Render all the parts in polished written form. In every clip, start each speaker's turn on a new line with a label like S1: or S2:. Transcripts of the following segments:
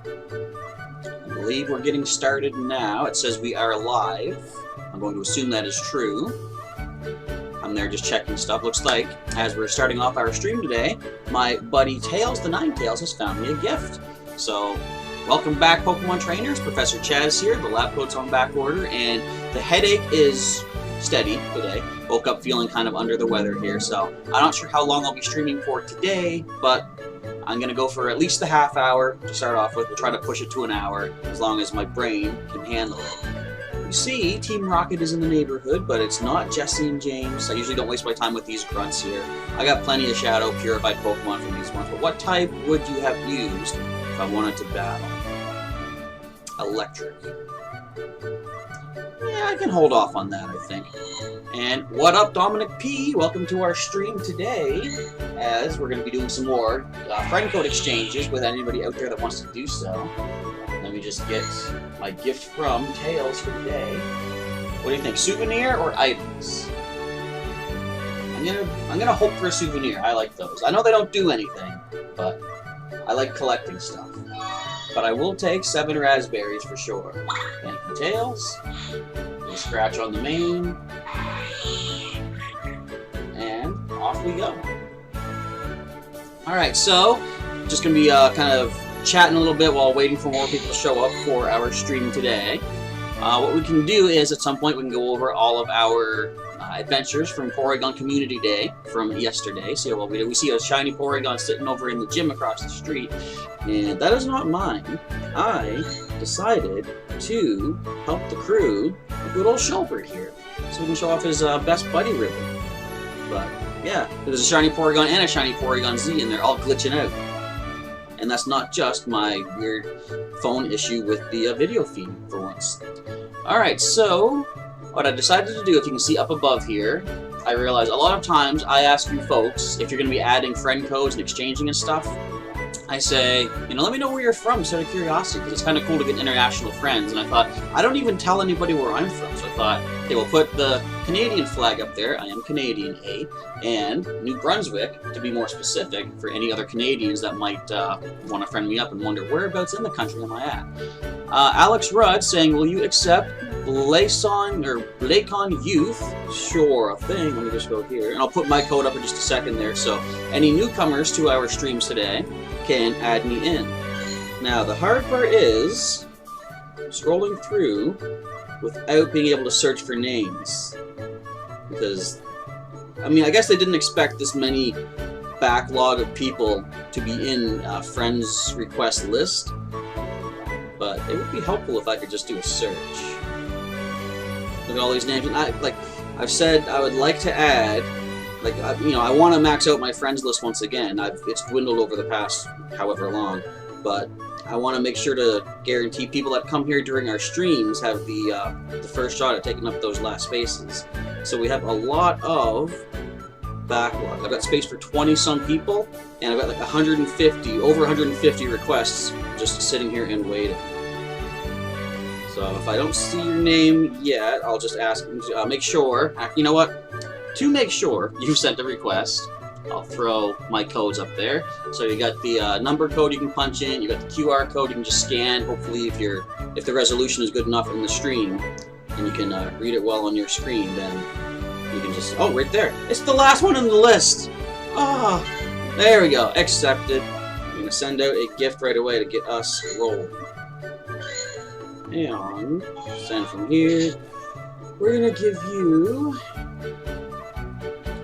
S1: I believe we're getting started now. It says we are live. I'm going to assume that is true. I'm there just checking stuff. Looks like, as we're starting off our stream today, my buddy Tails, the Ninetales, has found me a gift. So, welcome back, Pokemon Trainers. Professor Chaz here. The lab coat's on back order, and the headache is steady today. Woke up feeling kind of under the weather here, so I'm not sure how long I'll be streaming for today, but I'm going to go for at least a half hour to start off with. We'll try to push it to an hour, as long as my brain can handle it. You see, Team Rocket is in the neighborhood, but it's not Jesse and James. I usually don't waste my time with these grunts here. I got plenty of Shadow Purified Pokemon from these ones, but what type would you have used if I wanted to battle? Electric. Yeah, I can hold off on that, I think. And what up, DominicP? Welcome to our stream today, as we're going to be doing some more friend code exchanges with anybody out there that wants to do so. Let me just get my gift from Tails for today. What do you think, souvenir or items? I'm gonna hope for a souvenir. I like those. I know they don't do anything, but I like collecting stuff. But I will take 7 raspberries for sure. Thank you, Tails. We'll scratch on the mane. And off we go. Alright, so just gonna be kind of chatting a little bit while waiting for more people to show up for our stream today. What we can do is, at some point, we can go over all of our adventures from Porygon Community Day from yesterday. See what we did. We see a shiny Porygon sitting over in the gym across the street, and that is not mine. I decided to help the crew, a good old Shelbert here, so we can show off his best buddy ribbon. But yeah, there's a shiny Porygon and a shiny Porygon Z, and they're all glitching out. And that's not just my weird phone issue with the video feed, for once. Alright, so what I decided to do, if you can see up above here, I realize a lot of times I ask you folks, if you're going to be adding friend codes and exchanging and stuff, I say, you know, let me know where you're from, just out of curiosity, because it's kind of cool to get international friends. And I thought, I don't even tell anybody where I'm from, so I thought, okay, we'll put the Canadian flag up there. I am Canadian, and New Brunswick, to be more specific, for any other Canadians that might want to friend me up and wonder whereabouts in the country am I at. Alex Rudd saying, will you accept Blakon Youth? Sure thing. Let me just go here, and I'll put my code up in just a second there. So any newcomers to our streams today can add me in. Now the hard part is scrolling through without being able to search for names, because I mean, I guess they didn't expect this many backlog of people to be in friends request list, but it would be helpful if I could just do a search. Look at all these names, and I've said I would like to add, you know, I want to max out my friends list once again. It's dwindled over the past however long, but I want to make sure to guarantee people that come here during our streams have the first shot at taking up those last spaces. So we have a lot of backlog. I've got space for 20-some people, and I've got like over 150 requests just sitting here and waiting. So if I don't see your name yet, I'll just ask, make sure, you know what? To make sure you've sent a request, I'll throw my codes up there. So you got the number code you can punch in, you got the QR code you can just scan. Hopefully if the resolution is good enough in the stream and you can read it well on your screen, then you can just, oh, right there. It's the last one on the list. Ah, oh, there we go, accepted. I'm gonna send out a gift right away to get us rolling. And send from here. We're gonna give you,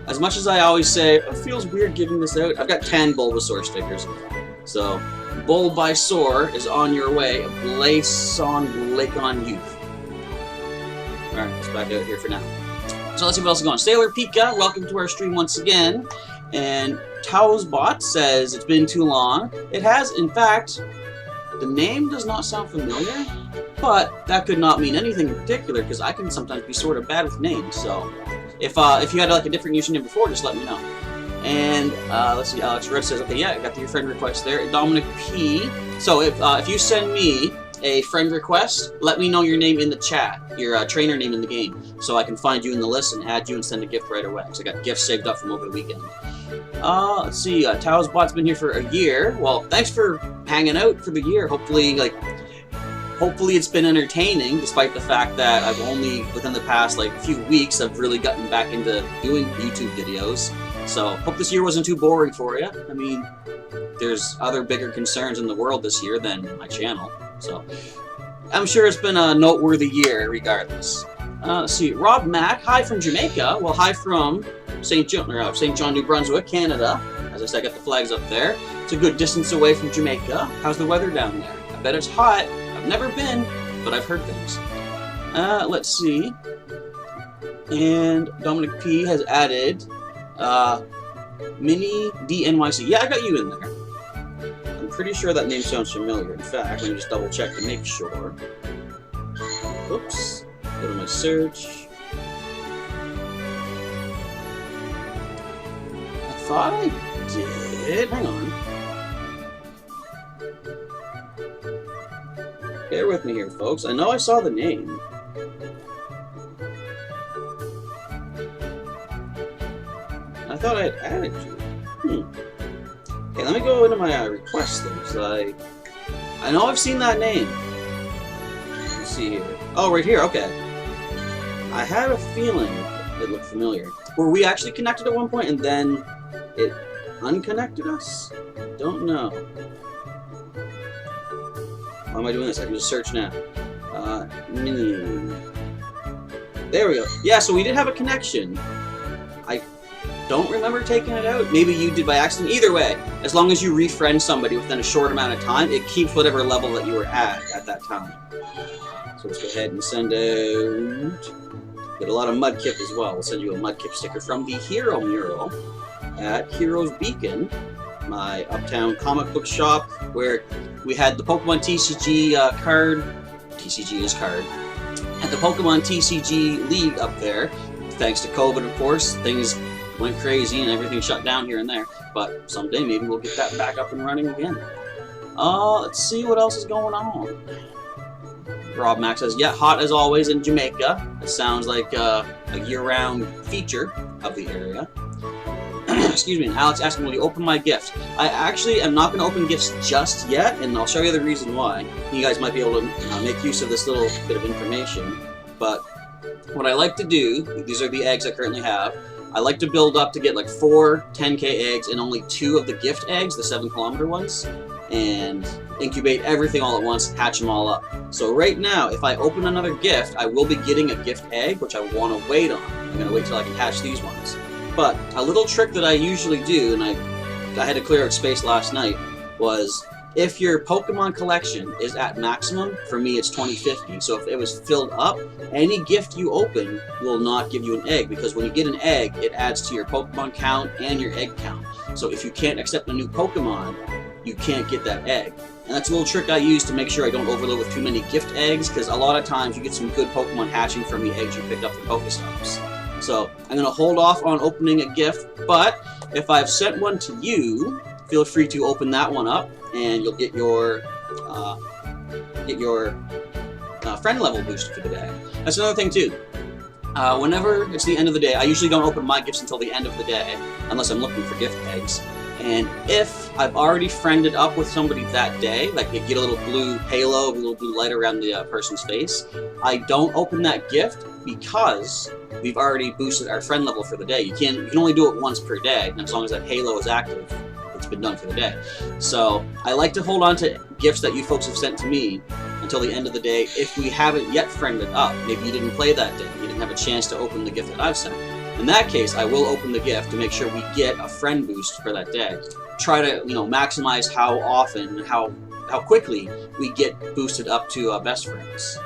S1: as much as I always say, it feels weird giving this out, I've got 10 Bulbasaur stickers. So, Bulbasaur is on your way. Blakon Youth. Alright, let's back out here for now. So let's see what else is going on. Sailor Pika, welcome to our stream once again. And taosbot says, it's been too long. It has, in fact, the name does not sound familiar, but that could not mean anything in particular, because I can sometimes be sort of bad with names, so if you had like a different username before, just let me know. And let's see, Alex Red says, okay, yeah, I got your friend request there. DominicP. So if you send me a friend request, let me know your name in the chat, your trainer name in the game, so I can find you in the list and add you and send a gift right away. So I got gifts saved up from over the weekend. Let's see, taosbot's been here for a year. Well, thanks for hanging out for the year. Hopefully it's been entertaining, despite the fact that I've only, within the past few weeks, I've really gotten back into doing YouTube videos. So, hope this year wasn't too boring for you. I mean, there's other bigger concerns in the world this year than my channel. So, I'm sure it's been a noteworthy year regardless. Let's see, Rob Mack, hi from Jamaica. Well, hi from St. John, New Brunswick, Canada. As I said, I got the flags up there. It's a good distance away from Jamaica. How's the weather down there? I bet it's hot. I've never been, but I've heard things. Let's see. And DominicP has added Mini DNYC. Yeah, I got you in there. I'm pretty sure that name sounds familiar. In fact, let me just double check to make sure. Oops. Go to my search. I thought I did. Hang on. Bear with me here, folks. I know I saw the name. I thought I had added you. Okay, let me go into my request things. I know I've seen that name. Let's see here. Oh, right here. Okay. I had a feeling it looked familiar. Were we actually connected at one point and then it unconnected us? Don't know. Why am I doing this? I can just search now. Mini. There we go. Yeah, so we did have a connection. I don't remember taking it out. Maybe you did by accident. Either way, as long as you refriend somebody within a short amount of time, it keeps whatever level that you were at that time. So let's go ahead and send out... Get a lot of Mudkip as well. We'll send you a Mudkip sticker from the Hero Mural at Heroes Beacon, my uptown comic book shop, where we had the Pokemon TCG card. TCG is card. Had the Pokemon TCG League up there. Thanks to COVID, of course, things went crazy and everything shut down here and there. But someday maybe we'll get that back up and running again. Let's see what else is going on. Rob Max says, yeah, hot as always in Jamaica. It sounds like a year-round feature of the area. Excuse me. And Alex asking, will you open my gift? I actually am not going to open gifts just yet, and I'll show you the reason why. You guys might be able to make use of this little bit of information. But what I like to do, these are the eggs I currently have, I like to build up to get like 4 10K eggs and only 2 of the gift eggs, the 7-kilometer ones, and incubate everything all at once, hatch them all up. So right now, if I open another gift, I will be getting a gift egg, which I want to wait on. I'm going to wait till I can hatch these ones. But a little trick that I usually do, and I had to clear out space last night, was if your Pokemon collection is at maximum, for me it's 2050, so if it was filled up, any gift you open will not give you an egg, because when you get an egg, it adds to your Pokemon count and your egg count. So if you can't accept a new Pokemon, you can't get that egg. And that's a little trick I use to make sure I don't overload with too many gift eggs, because a lot of times you get some good Pokemon hatching from the eggs you picked up from Pokestops. So I'm going to hold off on opening a gift, but if I've sent one to you, feel free to open that one up, and you'll get your friend level boosted for the day. That's another thing too. Whenever it's the end of the day, I usually don't open my gifts until the end of the day, unless I'm looking for gift eggs. And if I've already friended up with somebody that day, like you get a little blue halo, a little blue light around the person's face, I don't open that gift because we've already boosted our friend level for the day. You can only do it once per day, and as long as that halo is active, it's been done for the day. So I like to hold on to gifts that you folks have sent to me until the end of the day. If we haven't yet friended up, maybe you didn't play that day, you didn't have a chance to open the gift that I've sent. In that case, I will open the gift to make sure we get a friend boost for that day. Try to, maximize how often, how quickly we get boosted up to best friends.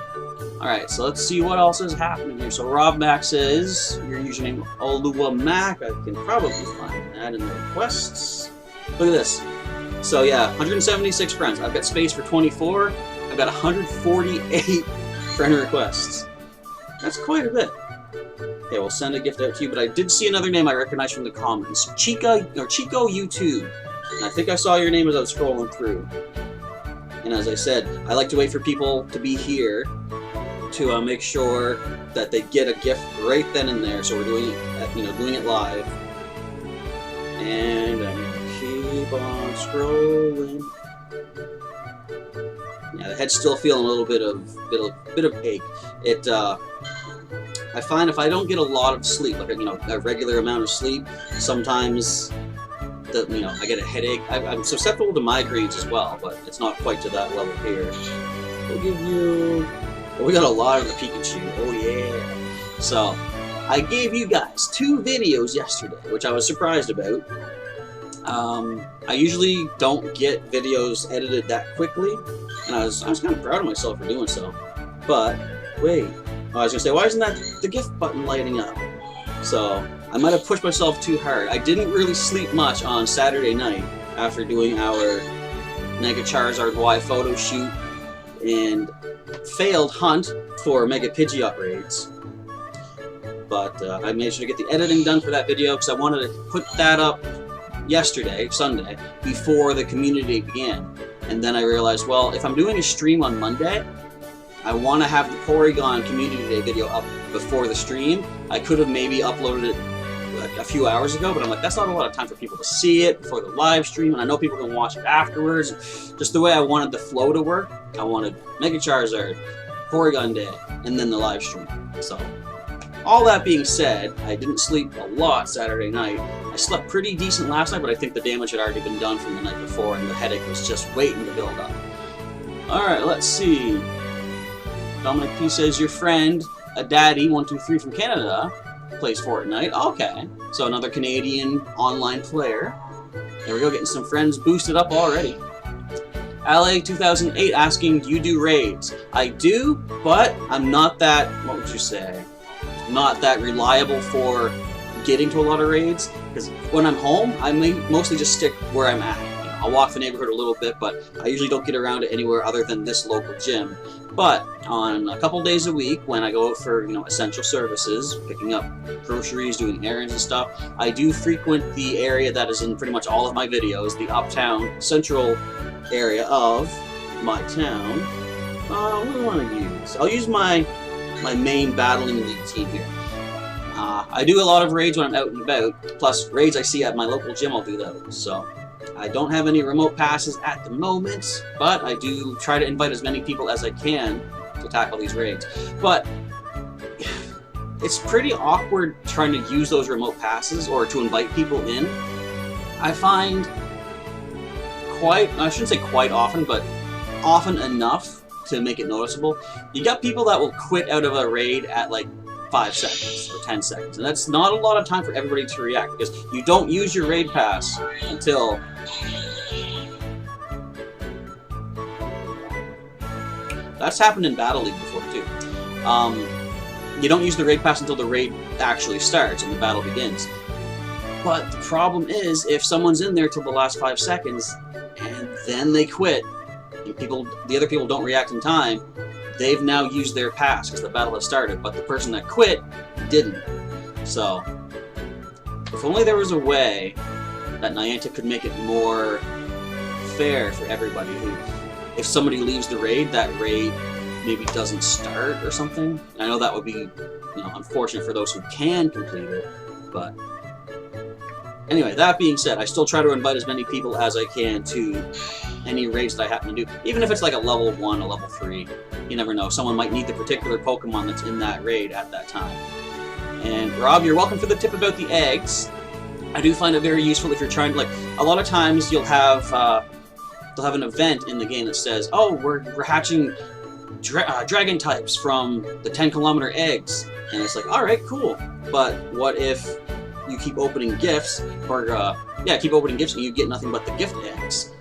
S1: Alright, so let's see what else is happening here. So Rob Max says, your username Olua Mac. I can probably find that in the requests. Look at this. So yeah, 176 friends. I've got space for 24. I've got 148 friend requests. That's quite a bit. Okay, we'll send a gift out to you, but I did see another name I recognize from the comments. Chico YouTube. And I think I saw your name as I was scrolling through. And as I said, I like to wait for people to be here to make sure that they get a gift right then and there. So we're doing it, doing it live. And I'm gonna keep on scrolling. Yeah, the head's still feeling a little bit of ache. I find if I don't get a lot of sleep, like a regular amount of sleep, sometimes I get a headache. I'm susceptible to migraines as well, but it's not quite to that level here. We'll give you. Oh, we got a lot of the Pikachu. Oh yeah. So I gave you guys 2 videos yesterday, which I was surprised about. I usually don't get videos edited that quickly, and I was kind of proud of myself for doing so. But wait, I was gonna say, why isn't that the gift button lighting up? So I might have pushed myself too hard. I didn't really sleep much on Saturday night after doing our Mega Charizard Y photo shoot and failed hunt for Mega Pidgeot raids. But I made sure to get the editing done for that video because I wanted to put that up yesterday, Sunday, before the community day began. And then I realized, well, if I'm doing a stream on Monday, I want to have the Porygon Community Day video up before the stream. I could have maybe uploaded it like a few hours ago, but I'm like, that's not a lot of time for people to see it before the live stream, and I know people can watch it afterwards. Just the way I wanted the flow to work, I wanted Mega Charizard, Porygon Day, and then the live stream. So, all that being said, I didn't sleep a lot Saturday night. I slept pretty decent last night, but I think the damage had already been done from the night before, and the headache was just waiting to build up. Alright, let's see. DominicP says your friend, a daddy123 from Canada, plays Fortnite. Okay, so another Canadian online player. There we go, getting some friends boosted up already. LA2008 asking, do you do raids? I do, but I'm not that, what would you say, not that reliable for getting to a lot of raids, because when I'm home, I mostly just stick where I'm at. I'll walk the neighborhood a little bit, but I usually don't get around to anywhere other than this local gym. But on a couple days a week, when I go out for essential services, picking up groceries, doing errands and stuff, I do frequent the area that is in pretty much all of my videos, the uptown central area of my town. What do I want to use? I'll use my main battling league team here. I do a lot of raids when I'm out and about, plus raids I see at my local gym, I'll do those. So I don't have any remote passes at the moment, but I do try to invite as many people as I can to tackle these raids. But it's pretty awkward trying to use those remote passes or to invite people in. I find I shouldn't say quite often, but often enough to make it noticeable. You got people that will quit out of a raid at like 5 seconds or 10 seconds, and that's not a lot of time for everybody to react, because you don't use your raid pass until that's happened in Battle League before too. You don't use the raid pass until the raid actually starts and the battle begins. But the problem is, if someone's in there till the last 5 seconds and then they quit, and the other people don't react in time, they've now used their pass because the battle has started, but the person that quit didn't. So, if only there was a way that Niantic could make it more fair for everybody, who, if somebody leaves the raid, that raid maybe doesn't start or something. I know that would be, unfortunate for those who can complete it, but anyway, that being said, I still try to invite as many people as I can to any raids that I happen to do, even if it's like a level 1, a level 3. You never know. Someone might need the particular Pokemon that's in that raid at that time. And Rob, you're welcome for the tip about the eggs. I do find it very useful if you're trying to, a lot of times you'll have they'll have an event in the game that says, oh, we're hatching dragon types from the 10-kilometer eggs. And it's like, alright, cool. But what if you keep opening gifts, or keep opening gifts and you get nothing but the gift eggs?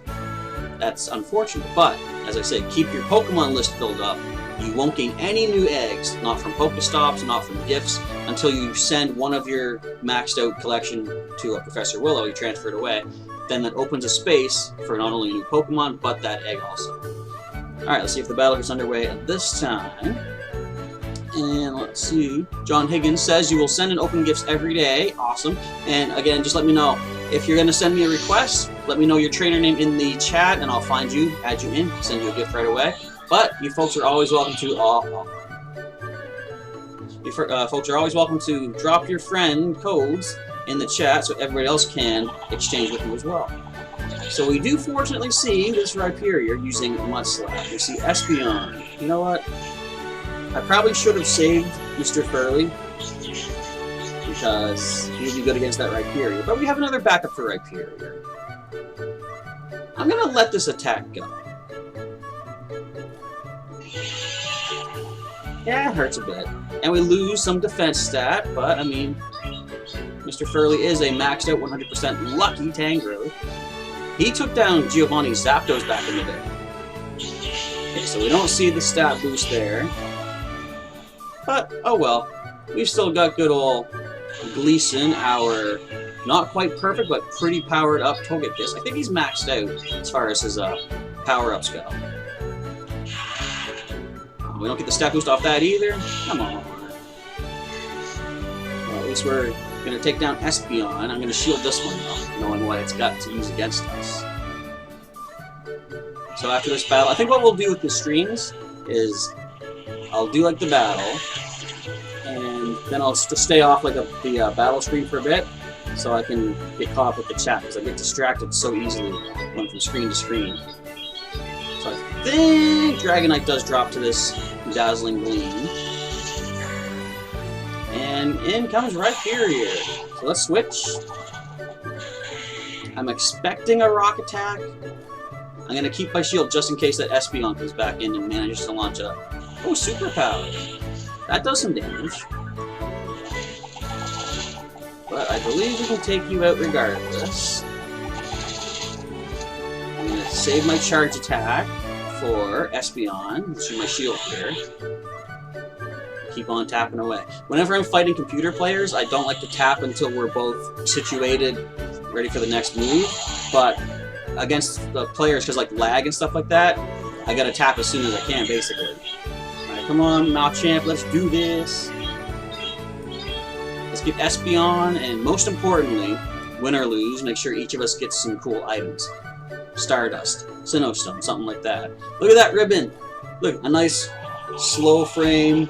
S1: That's unfortunate, but as I said, keep your Pokemon list filled up. You won't gain any new eggs, not from Pokestops, not from gifts, until you send one of your maxed out collection to a Professor Willow, you transfer it away. Then that opens a space for not only a new Pokemon, but that egg also. Alright, let's see if the battle gets underway at this time. And let's see. John Higgins says you will send and open gifts every day. Awesome. And again, just let me know. If you're going to send me a request, let me know your trainer name in the chat, and I'll find you, add you in, send you a gift right away. But you folks are always welcome to folks are always welcome to drop your friend codes in the chat so everybody else can exchange with you as well. So we do fortunately see this Rhyperior using Mudslap. We see Espeon. You know what? I probably should have saved Mr. Furley because he would be good against that Rhyperior. But we have another backup for Rhyperior. I'm going to let this attack go. Yeah, it hurts a bit. And we lose some defense stat, but I mean, Mr. Furley is a maxed out 100% lucky Tangrowth. He took down Giovanni's Zapdos back in the day. Okay, so we don't see the stat boost there. But, oh well. We've still got good old Gleason, our not quite perfect, but pretty powered up Togekiss. I think he's maxed out as far as his power-ups go. We don't get the stat boost off that either. Come on. Well, at least we're going to take down Espeon. I'm going to shield this one, though, knowing what it's got to use against us. So after this battle, I think what we'll do with the streams is I'll do like the battle, and then I'll just stay off like the battle screen for a bit, so I can get caught up with the chat, because I get distracted so easily going from screen to screen. So I think Dragonite does drop to this Dazzling Gleam. And in comes Rhyperior. So let's switch. I'm expecting a Rock Attack. I'm going to keep my shield just in case that Espeon comes back in and manages to launch a... Oh, Super Power. That does some damage. But I believe we can take you out regardless. I'm going to save my charge attack for Espeon. Let's use my shield here. Keep on tapping away. Whenever I'm fighting computer players, I don't like to tap until we're both situated, ready for the next move. But against the players, because like lag and stuff like that, I gotta tap as soon as I can, basically. Alright, come on, Machamp, let's do this. Let's get Espeon, and most importantly, win or lose, make sure each of us gets some cool items. Stardust, Sinnoh-Stone, something like that. Look at that ribbon! Look, a nice slow frame?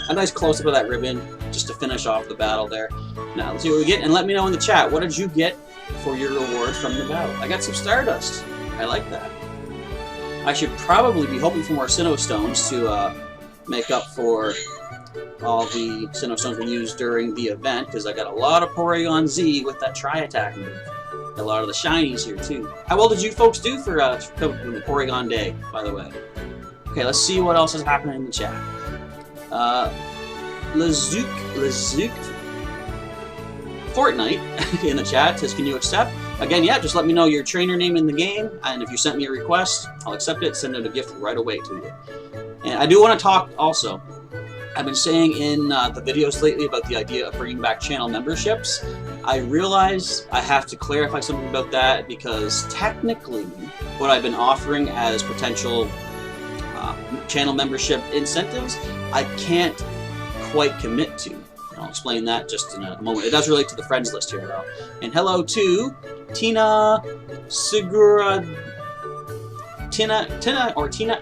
S1: A nice close-up of that ribbon, just to finish off the battle there. Now, let's see what we get, and let me know in the chat, what did you get for your reward from the battle? I got some Stardust. I like that. I should probably be hoping for more Sinnoh-Stones to make up for all the Sinnoh-Stones we used during the event, because I got a lot of Porygon Z with that Tri-Attack move. A lot of the shinies here, too. How well did you folks do for the Porygon Day, by the way? Okay, let's see what else is happening in the chat. Lazook Fortnite in the chat says, can you accept? Again, yeah, just let me know your trainer name in the game, and if you sent me a request, I'll accept it, send out a gift right away to you. And I do want to talk also. I've been saying in the videos lately about the idea of bringing back channel memberships. I realize I have to clarify something about that, because technically what I've been offering as potential channel membership incentives, I can't quite commit to. I'll explain that just in a moment. It does relate to the friends list here, though. And hello to Tina Segura, Tina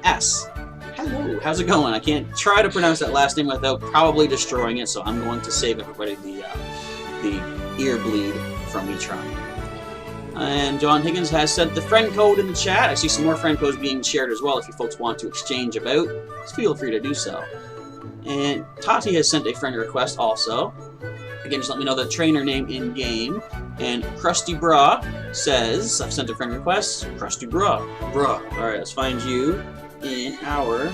S1: S. Hello, how's it going? I can't try to pronounce that last name without probably destroying it, so I'm going to save everybody the ear bleed from me trying. And John Higgins has sent the friend code in the chat. I see some more friend codes being shared as well if you folks want to exchange about. Just feel free to do so. And Tati has sent a friend request also. Again, just let me know the trainer name in game. And Krusty Bra says, I've sent a friend request. Krusty Bra. Alright, let's find you in our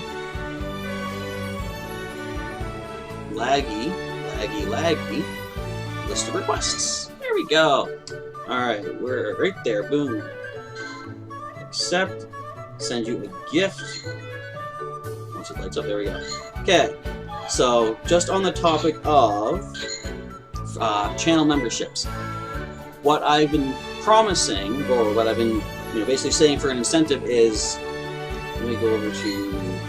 S1: laggy list of requests. There we go. Alright, we're right there. Boom. Accept. Send you a gift. Once it lights up, there we go. Okay. So, just on the topic of channel memberships, what I've been promising, or what I've been basically saying for an incentive is, let me go over to,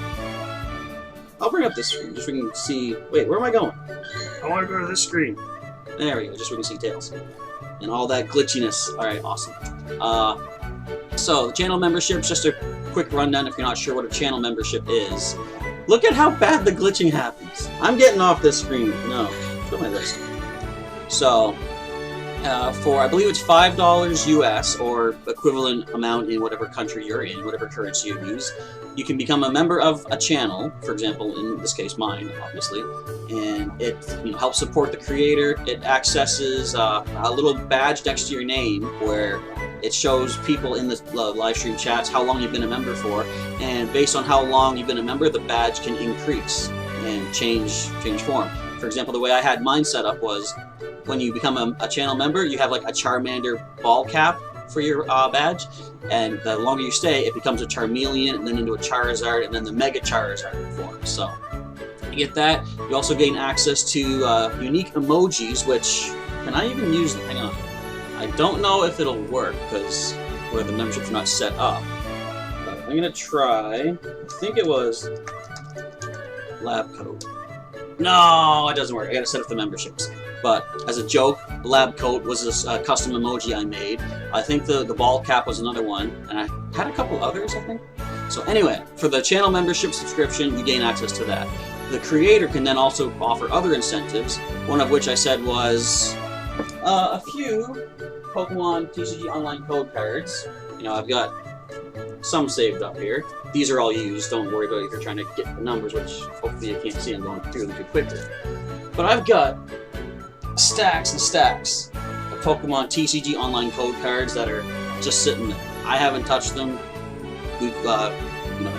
S1: I'll bring up this screen, just so we can see, wait, where am I going? I want to go to this screen. There we go, just so we can see Tails. And all that glitchiness. Alright, awesome. So, channel memberships, just a quick rundown if you're not sure what a channel membership is. Look at how bad the glitching happens. I'm getting off this screen. No, put my list. So for, I believe it's $5 US, or equivalent amount in whatever country you're in, whatever currency you use, you can become a member of a channel, for example, in this case mine, obviously, and it helps support the creator. It accesses a little badge next to your name where it shows people in the live stream chats how long you've been a member for, and based on how long you've been a member, the badge can increase and change form. For example, the way I had mine set up was, when you become a channel member, you have like a Charmander ball cap for your badge, and the longer you stay, it becomes a Charmeleon, and then into a Charizard, and then the Mega Charizard form. So you get that. You also gain access to unique emojis, which, can I even use them? Hang on. I don't know if it'll work because where the memberships are not set up. But I'm gonna try. I think it was lab code. No, it doesn't work. I gotta set up the memberships. But as a joke, lab coat was this custom emoji I made. I think the ball cap was another one, and I had a couple others, I think. So anyway, for the channel membership subscription, you gain access to that. The creator can then also offer other incentives, one of which I said was a few Pokemon TCG online code cards. I've got some saved up here. These are all used. Don't worry about it if you're trying to get the numbers, which hopefully you can't see. I'm going through them too quickly. But I've got stacks and stacks of Pokemon TCG online code cards that are just sitting there. I haven't touched them. We've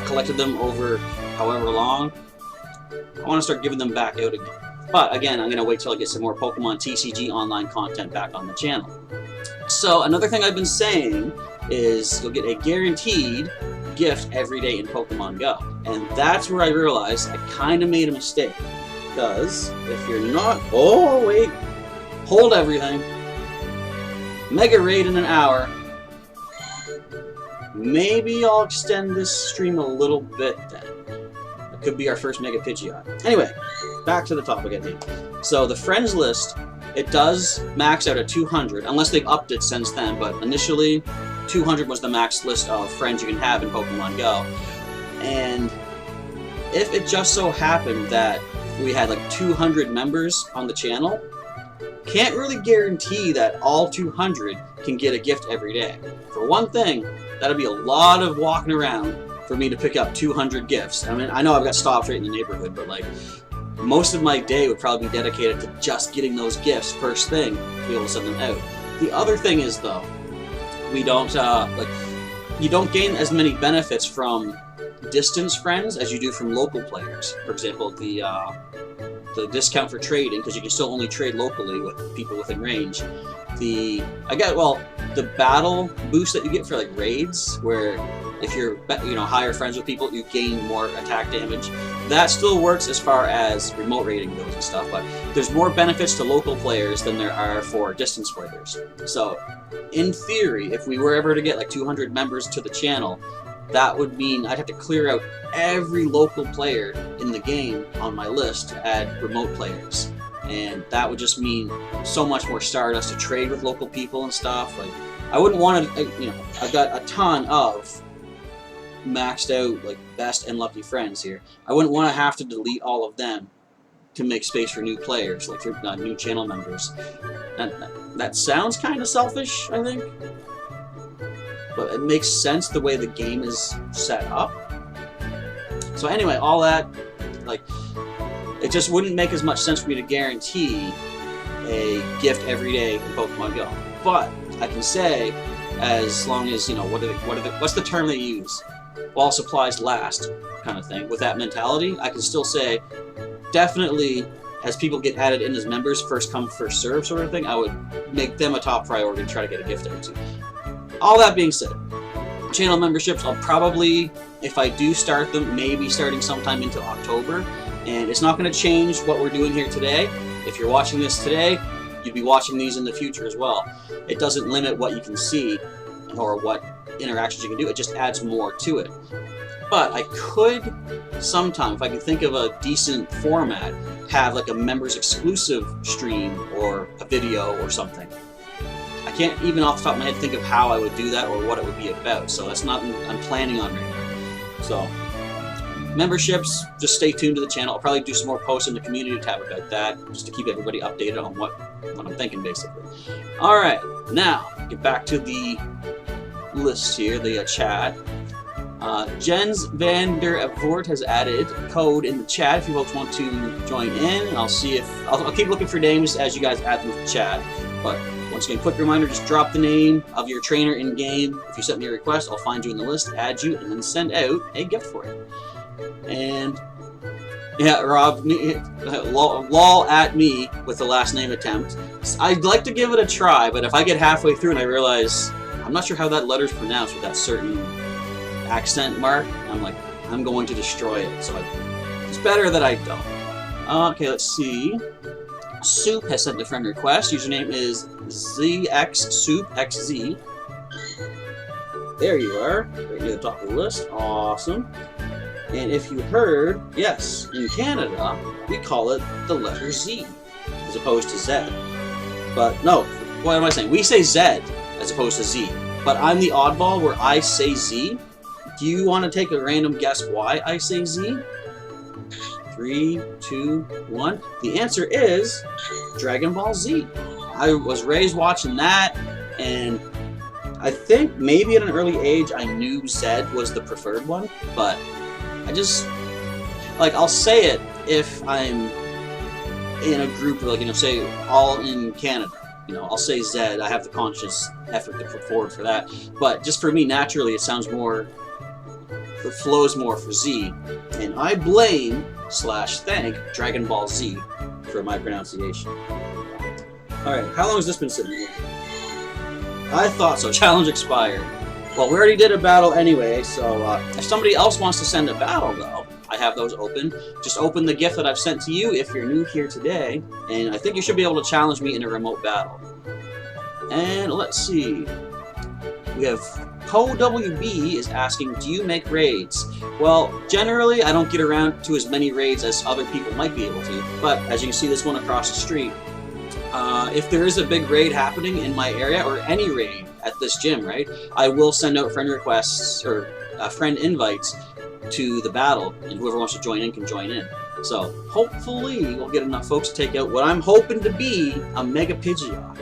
S1: collected them over however long. I want to start giving them back out again. But again, I'm going to wait till I get some more Pokemon TCG online content back on the channel. So another thing I've been saying is you'll get a guaranteed gift every day in Pokemon Go. And that's where I realized I kind of made a mistake. Because if you're not... Oh, wait. Hold everything. Mega Raid in an hour. Maybe I'll extend this stream a little bit then. It could be our first Mega Pidgeot. Anyway, back to the topic at hand. So the friends list, it does max out at 200, unless they've upped it since then, but initially 200 was the max list of friends you can have in Pokemon Go. And if it just so happened that we had like 200 members on the channel, can't really guarantee that all 200 can get a gift every day. For one thing, that'd be a lot of walking around for me to pick up 200 gifts. I mean, I know I've got stops right in the neighborhood, but like, most of my day would probably be dedicated to just getting those gifts first thing to be able to send them out. The other thing is, though, we don't, you don't gain as many benefits from distance friends as you do from local players. For example, the discount for trading, because you can still only trade locally with people within range. The battle boost that you get for like raids, where if you're higher friends with people, you gain more attack damage. That still works as far as remote raiding goes and stuff, but there's more benefits to local players than there are for distance players. So, in theory, if we were ever to get like 200 members to the channel, that would mean I'd have to clear out every local player in the game on my list to add remote players. And that would just mean so much more Stardust to trade with local people and stuff. Like, I wouldn't want to, I've got a ton of maxed out, like, best and lucky friends here. I wouldn't want to have to delete all of them to make space for new players, like for new channel members. That sounds kind of selfish, I think. But it makes sense the way the game is set up. So anyway, all that, like, it just wouldn't make as much sense for me to guarantee a gift every day in Pokemon Go. But I can say, as long as, what's the term they use? While supplies last, kind of thing. With that mentality, I can still say, definitely, as people get added in as members, first come, first serve sort of thing, I would make them a top priority and try to get a gift out to. All that being said, channel memberships, I'll probably, if I do start them, maybe starting sometime into October. And it's not going to change what we're doing here today. If you're watching this today, you'd be watching these in the future as well. It doesn't limit what you can see or what interactions you can do. It just adds more to it. But I could sometime, if I can think of a decent format, have like a members exclusive stream or a video or something. I can't even off the top of my head think of how I would do that or what it would be about. So that's not what I'm planning on right now. So memberships, just stay tuned to the channel. I'll probably do some more posts in the community tab about that, just to keep everybody updated on what what I'm thinking, basically. Alright, now, get back to the list here, the chat. Jens van der Voort has added code in the chat if you folks want to join in. And I'll see if I'll keep looking for names as you guys add them to the chat. But once again, quick reminder: just drop the name of your trainer in game. If you send me a request, I'll find you in the list, add you, and then send out a gift for it. And yeah, Rob, lol at me with the last name attempt. I'd like to give it a try, but if I get halfway through and I realize I'm not sure how that letter's pronounced with that certain accent mark, I'm like, I'm going to destroy it, so it's better that I don't. Okay, let's see. Soup has sent a friend request. Username is ZXSoupXZ. There you are, right near the top of the list. Awesome. And if you heard, yes, in Canada, we call it the letter Z, as opposed to Z. But no, what am I saying? We say Z, as opposed to Z. But I'm the oddball where I say Z. Do you want to take a random guess why I say Z? 3, 2, 1. The answer is Dragon Ball Z. I was raised watching that, and I think maybe at an early age I knew Z was the preferred one, but I just, like, I'll say it if I'm in a group, like, you know, say all in Canada. You know, I'll say Z. I have the conscious effort to put forward for that. But just for me, naturally, it sounds more, it flows more for Z. And I blame / thank Dragon Ball Z for my pronunciation. Alright, how long has this been sitting here? I thought so. Challenge expired. Well, we already did a battle anyway, so if somebody else wants to send a battle, though, I have those open. Just open the gift that I've sent to you if you're new here today, and I think you should be able to challenge me in a remote battle. And let's see. We have PoWB is asking, do you make raids? Well, generally, I don't get around to as many raids as other people might be able to, but as you can see this one across the street, if there is a big raid happening in my area, or any raid at this gym, right, I will send out friend requests, or friend invites to the battle, and whoever wants to join in can join in. So, hopefully, we'll get enough folks to take out what I'm hoping to be a Mega Pidgeot.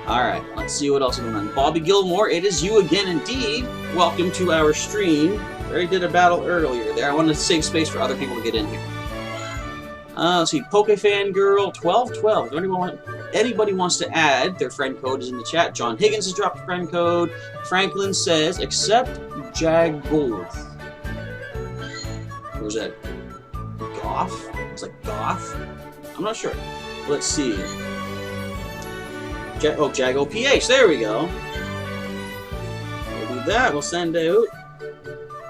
S1: Alright, let's see what else is going on. Bobby Gilmore, it is you again indeed. Welcome to our stream. I already did a battle earlier there. I wanted to save space for other people to get in here. Let's see, PokeFangirl1212. If anybody wants to add, their friend code is in the chat. John Higgins has dropped a friend code. Franklin says, except Jagolth. What was that? Goth? It's like Goth? I'm not sure. Let's see. Jago PH, there we go. We'll do that. We'll send out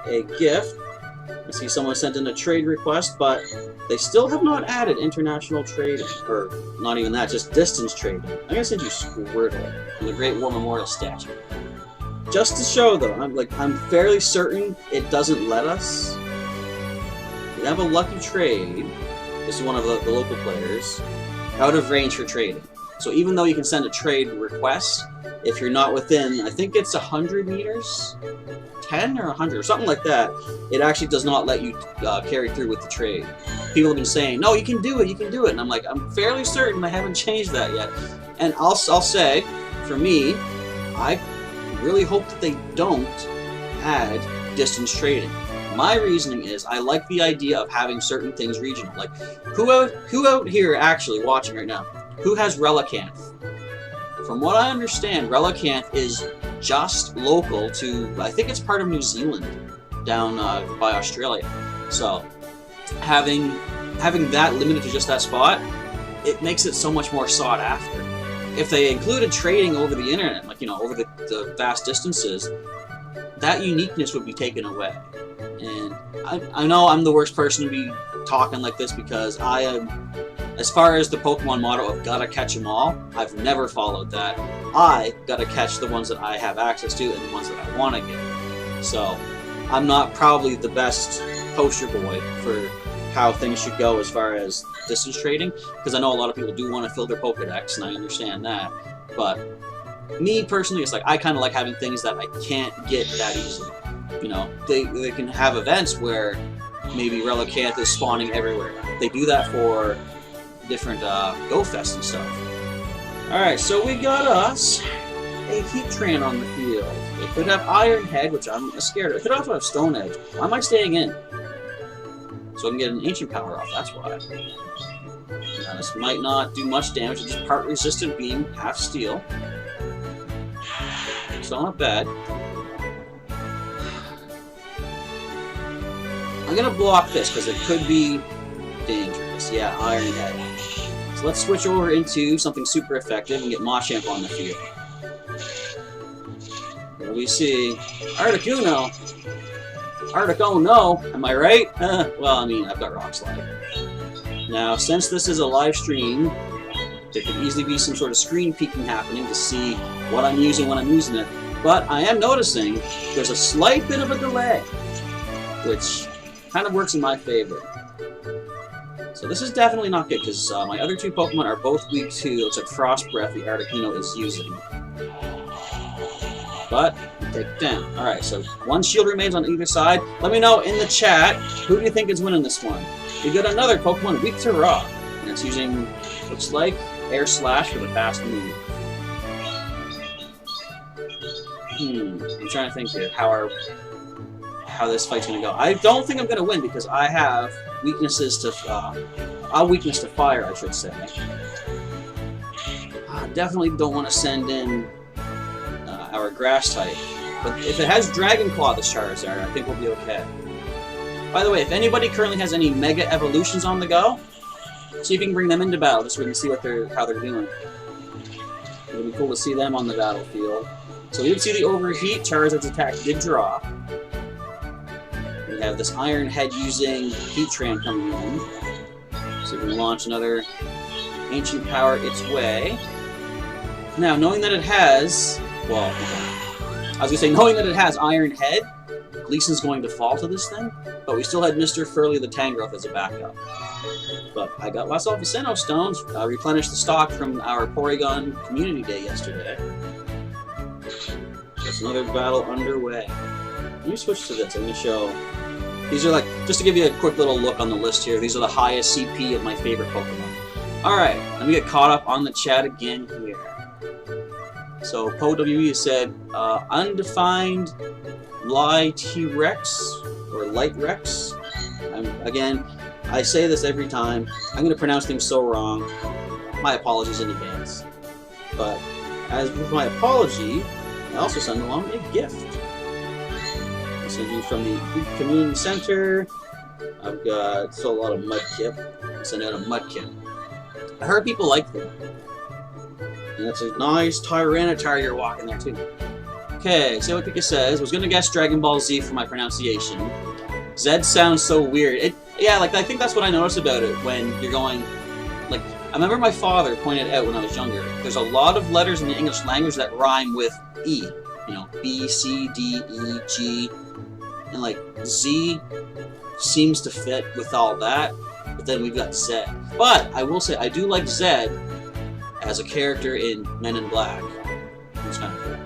S1: a gift. I see someone sent in a trade request, but they still have not added international trading, or not even that, just distance trading. I'm gonna send you Squirtle from the Great War Memorial statue. Just to show, though, I'm fairly certain it doesn't let us. We have a lucky trade. This is one of the local players, out of range for trading. So even though you can send a trade request, if you're not within, I think it's 100 meters, 10 or 100 or something like that, it actually does not let you carry through with the trade. People have been saying, no, you can do it, and I'm like, I'm fairly certain I haven't changed that yet. And I'll say, for me, I really hope that they don't add distance trading. My reasoning is I like the idea of having certain things regional. Like, who out here actually watching right now, who has Relicanth? From what I understand, Relicanth is just local to, I think it's part of New Zealand, down by Australia. So, having that limited to just that spot, it makes it so much more sought after. If they included trading over the internet, like, you know, over the vast distances, that uniqueness would be taken away. And I know I'm the worst person to be talking like this because I am, as far as the Pokemon motto of gotta catch them all, I've never followed that. I gotta catch the ones that I have access to and the ones that I want to get. So, I'm not probably the best poster boy for how things should go as far as distance trading, because I know a lot of people do want to fill their Pokedex, and I understand that. But me personally, it's like I kind of like having things that I can't get that easily. You know, they can have events where maybe Relicanth is spawning everywhere. They do that for different Go Fest and stuff. Alright, so we got us a Heatran on the field. It could have Iron Head, which I'm scared of. It could also have Stone Edge. Why am I staying in? So I can get an Ancient Power off, that's why. Now, this might not do much damage. It's just part resistant being half steel. So not bad. I'm gonna block this because it could be dangerous. Yeah, Iron Head. So let's switch over into something super effective and get Machamp on the field. Here we see Articuno. Articuno, am I right? Well, I mean, I've got Rock Slide. Now, since this is a live stream, there could easily be some sort of screen peeking happening to see what I'm using when I'm using it. But I am noticing there's a slight bit of a delay, which kind of works in my favor. So this is definitely not good, because my other two Pokemon are both weak to, looks like Frost Breath the Articuno is using. But, take it down. Alright, so one shield remains on either side. Let me know in the chat, who do you think is winning this one? We got another Pokemon weak to Rock, and it's using, looks like, Air Slash for the fast move. I'm trying to think here, how this fight's gonna go. I don't think I'm gonna win because I have weaknesses to, a weakness to fire, I should say. I definitely don't want to send in our grass type. But if it has Dragon Claw, this Charizard, I think we'll be okay. By the way, if anybody currently has any Mega Evolutions on the go, see if you can bring them into battle, just so we can see what how they're doing. It'll be cool to see them on the battlefield. So we did see the Overheat. Charizard's attack did drop. We have this Iron Head using Heatran coming in. So we can launch another Ancient Power its way. Now, knowing that it has... Well, okay. I was going to say, knowing that it has Iron Head, Gleason's going to fall to this thing, but we still had Mr. Furley the Tangrowth as a backup. But I got myself a Sinnoh Stones, replenished the stock from our Porygon Community Day yesterday. There's another battle underway. Let me switch to this. I'm going to show... These are like, just to give you a quick little look on the list here, these are the highest CP of my favorite Pokemon. Alright, let me get caught up on the chat again here. So, PoWE said, undefined T-Rex, or Light Rex. Again, I say this every time. I'm going to pronounce things so wrong. My apologies in advance. But, as with my apology, I also send along a gift. This is you from the Community Center. I've got still a lot of Mudkip. I sent out a Mudkip. I heard people like them. And that's a nice Tyranitar you're walking there too. Okay, see what Kika says. Was gonna guess Dragon Ball Z for my pronunciation. Zed sounds so weird. Yeah, like I think that's what I noticed about it when you're going. Like I remember my father pointed out when I was younger. There's a lot of letters in the English language that rhyme with E. You know, B, C, D, E, G, and like Z seems to fit with all that. But then we've got Zed. But I will say I do like Zed as a character in Men in Black. It's kind of cool.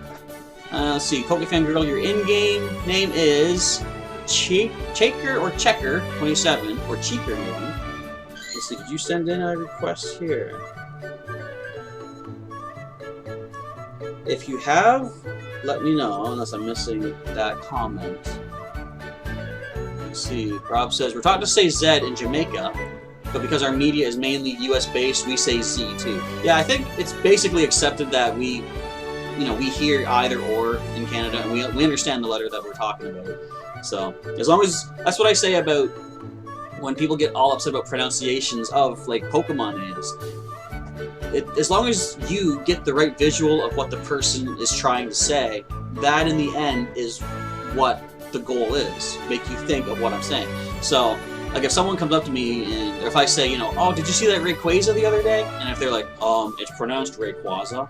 S1: Let's see, Pokefan Girl, your in-game name is Chaker or Checker 27 or Cheeker maybe. Let's see, did you send in a request here? If you have, let me know, unless I'm missing that comment. Let's see, Rob says, we're taught to say Zed in Jamaica, but because our media is mainly US based, we say Z too. Yeah, I think it's basically accepted that we hear either or in Canada, and we understand the letter that we're talking about. So, as long as, that's what I say about when people get all upset about pronunciations of, like, Pokemon names. As long as you get the right visual of what the person is trying to say, that in the end is what the goal is. Make you think of what I'm saying. So, like if someone comes up to me and if I say, you know, oh, did you see that Rayquaza the other day? And if they're like, it's pronounced Rayquaza,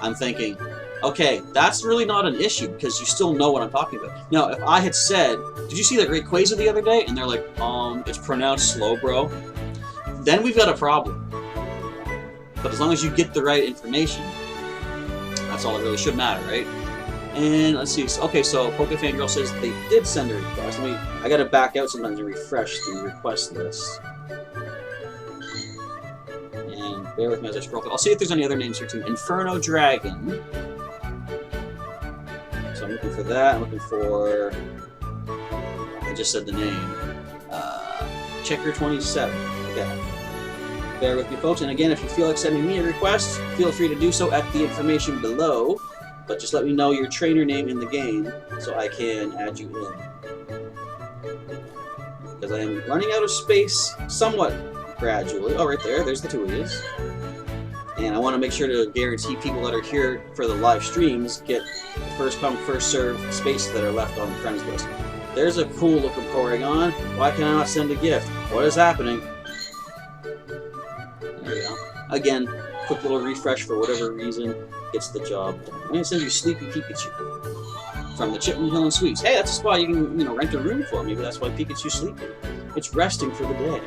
S1: I'm thinking, okay, that's really not an issue because you still know what I'm talking about. Now, if I had said, did you see that Rayquaza the other day? And they're like, it's pronounced Slowbro, then we've got a problem. But as long as you get the right information, that's all that really should matter, right? And let's see. Okay, so Pokefangirl says they did send a request. I gotta back out sometimes and refresh the request list. And Bear with me as I scroll through. I'll see if there's any other names here too. Inferno Dragon. So I'm looking for that. I'm looking for... I just said the name. Checker 27. Okay. Bear with me, folks. And again, if you feel like sending me a request, feel free to do so at the information below. But just let me know your trainer name in the game so I can add you in. Because I am running out of space somewhat gradually. Oh, right there. There's the two of yous. And I want to make sure to guarantee people that are here for the live streams get the first come, first serve spaces that are left on the friends list. There's a cool looking Porygon. Why can I not send a gift? What is happening? There we go. Again, quick little refresh for whatever reason gets the job done. I'm going to send you Sleepy Pikachu from the Chipmunk Hill and Suites. Hey, that's a spot you can, rent a room for. Maybe that's why Pikachu's sleeping. It's resting for the day.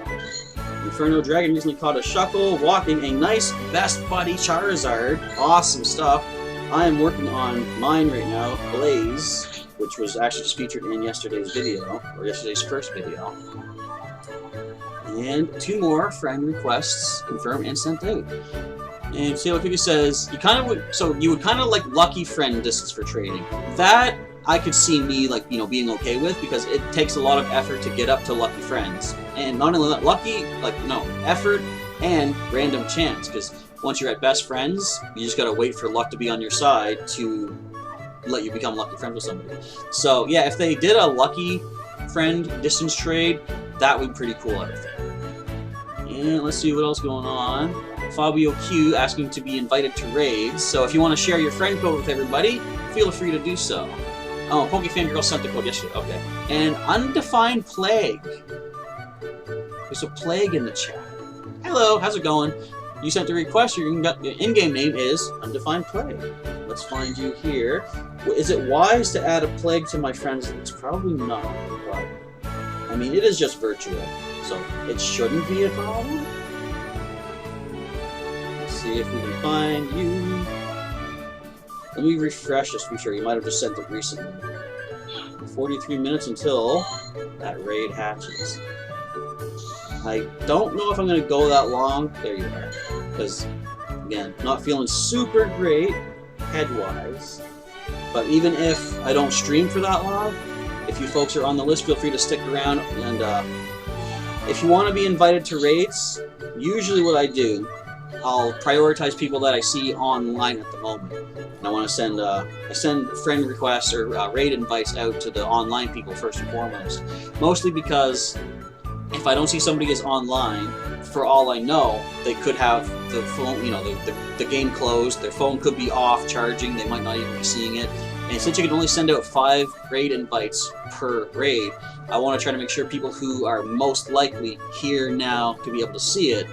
S1: Inferno Dragon recently caught a Shuckle, walking a nice Best Buddy Charizard. Awesome stuff. I am working on mine right now, Blaze, which was actually just featured in yesterday's video, or yesterday's first video. And 2 more friend requests confirmed and sent out. And see what Pika says, you would kind of like Lucky Friend distance for trading. That I could see me being okay with, because it takes a lot of effort to get up to Lucky Friends. And not only that, effort and random chance, because once you're at Best Friends, you just gotta wait for luck to be on your side to let you become Lucky Friends with somebody. So yeah, if they did a Lucky Friend distance trade, that would be pretty cool, I think. And let's see what else going on. Fabio Q asking to be invited to raids. So if you want to share your friend code with everybody, feel free to do so. Oh, Pokefangirl sent the code yesterday. Okay. And Undefined Plague. There's a plague in the chat. Hello, how's it going? You sent the request. Your in-game name is Undefined Plague. Let's find you here. Is it wise to add a plague to my friends list? Probably not. But, I mean, it is just virtual, so it shouldn't be a problem. Let's see if we can find you. Let me refresh this feature. You might have just sent it recently. 43 minutes until that raid hatches. I don't know if I'm going to go that long. There you are. Because, again, not feeling super great head-wise. But even if I don't stream for that long, if you folks are on the list, feel free to stick around. And if you want to be invited to raids, usually what I do, I'll prioritize people that I see online at the moment. And I want to send friend requests or raid invites out to the online people first and foremost. Mostly because if I don't see somebody is online, for all I know, they could have the phone, the game closed, their phone could be off charging, they might not even be seeing it. And since you can only send out 5 raid invites per raid, I want to try to make sure people who are most likely here now to be able to see it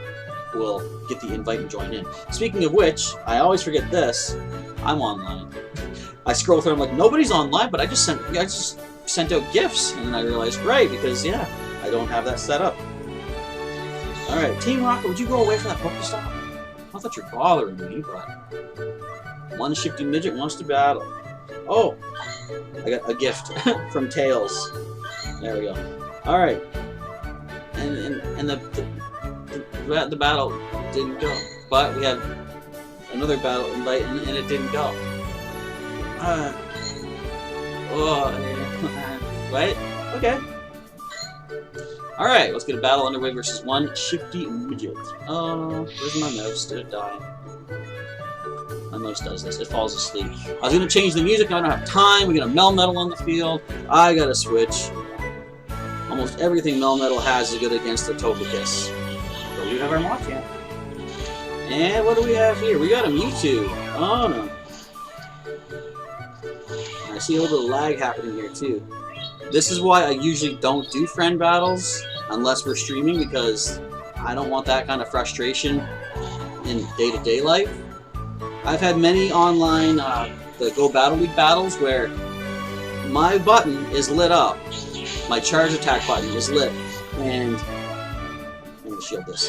S1: will get the invite and join in. Speaking of which, I always forget this, I'm online. I scroll through, I'm like, nobody's online, but I just sent out gifts, and then I realized, right, because yeah, I don't have that set up. Alright, Team Rocket, would you go away from that Pokestop? Not that you're bothering me, but... One shifty midget wants to battle. Oh! I got a gift from Tails. There we go. Alright. And the battle didn't go. But we had another battle invite and it didn't go. Right? Okay. Alright, let's get a battle underway versus one shifty midget. Oh, where's my mouse? Did it die? My mouse does this. It falls asleep. I was going to change the music. I don't have time. We got a Melmetal on the field. I got to switch. Almost everything Melmetal has is good against the Togekiss. But we have our Machop. And what do we have here? We got a Mewtwo. Oh, no. I see a little bit of lag happening here, too. This is why I usually don't do friend battles unless we're streaming, because I don't want that kind of frustration in day-to-day life. I've had many online the Go Battle League battles where my button is lit up, my charge attack button is lit, and I'm going to shield this,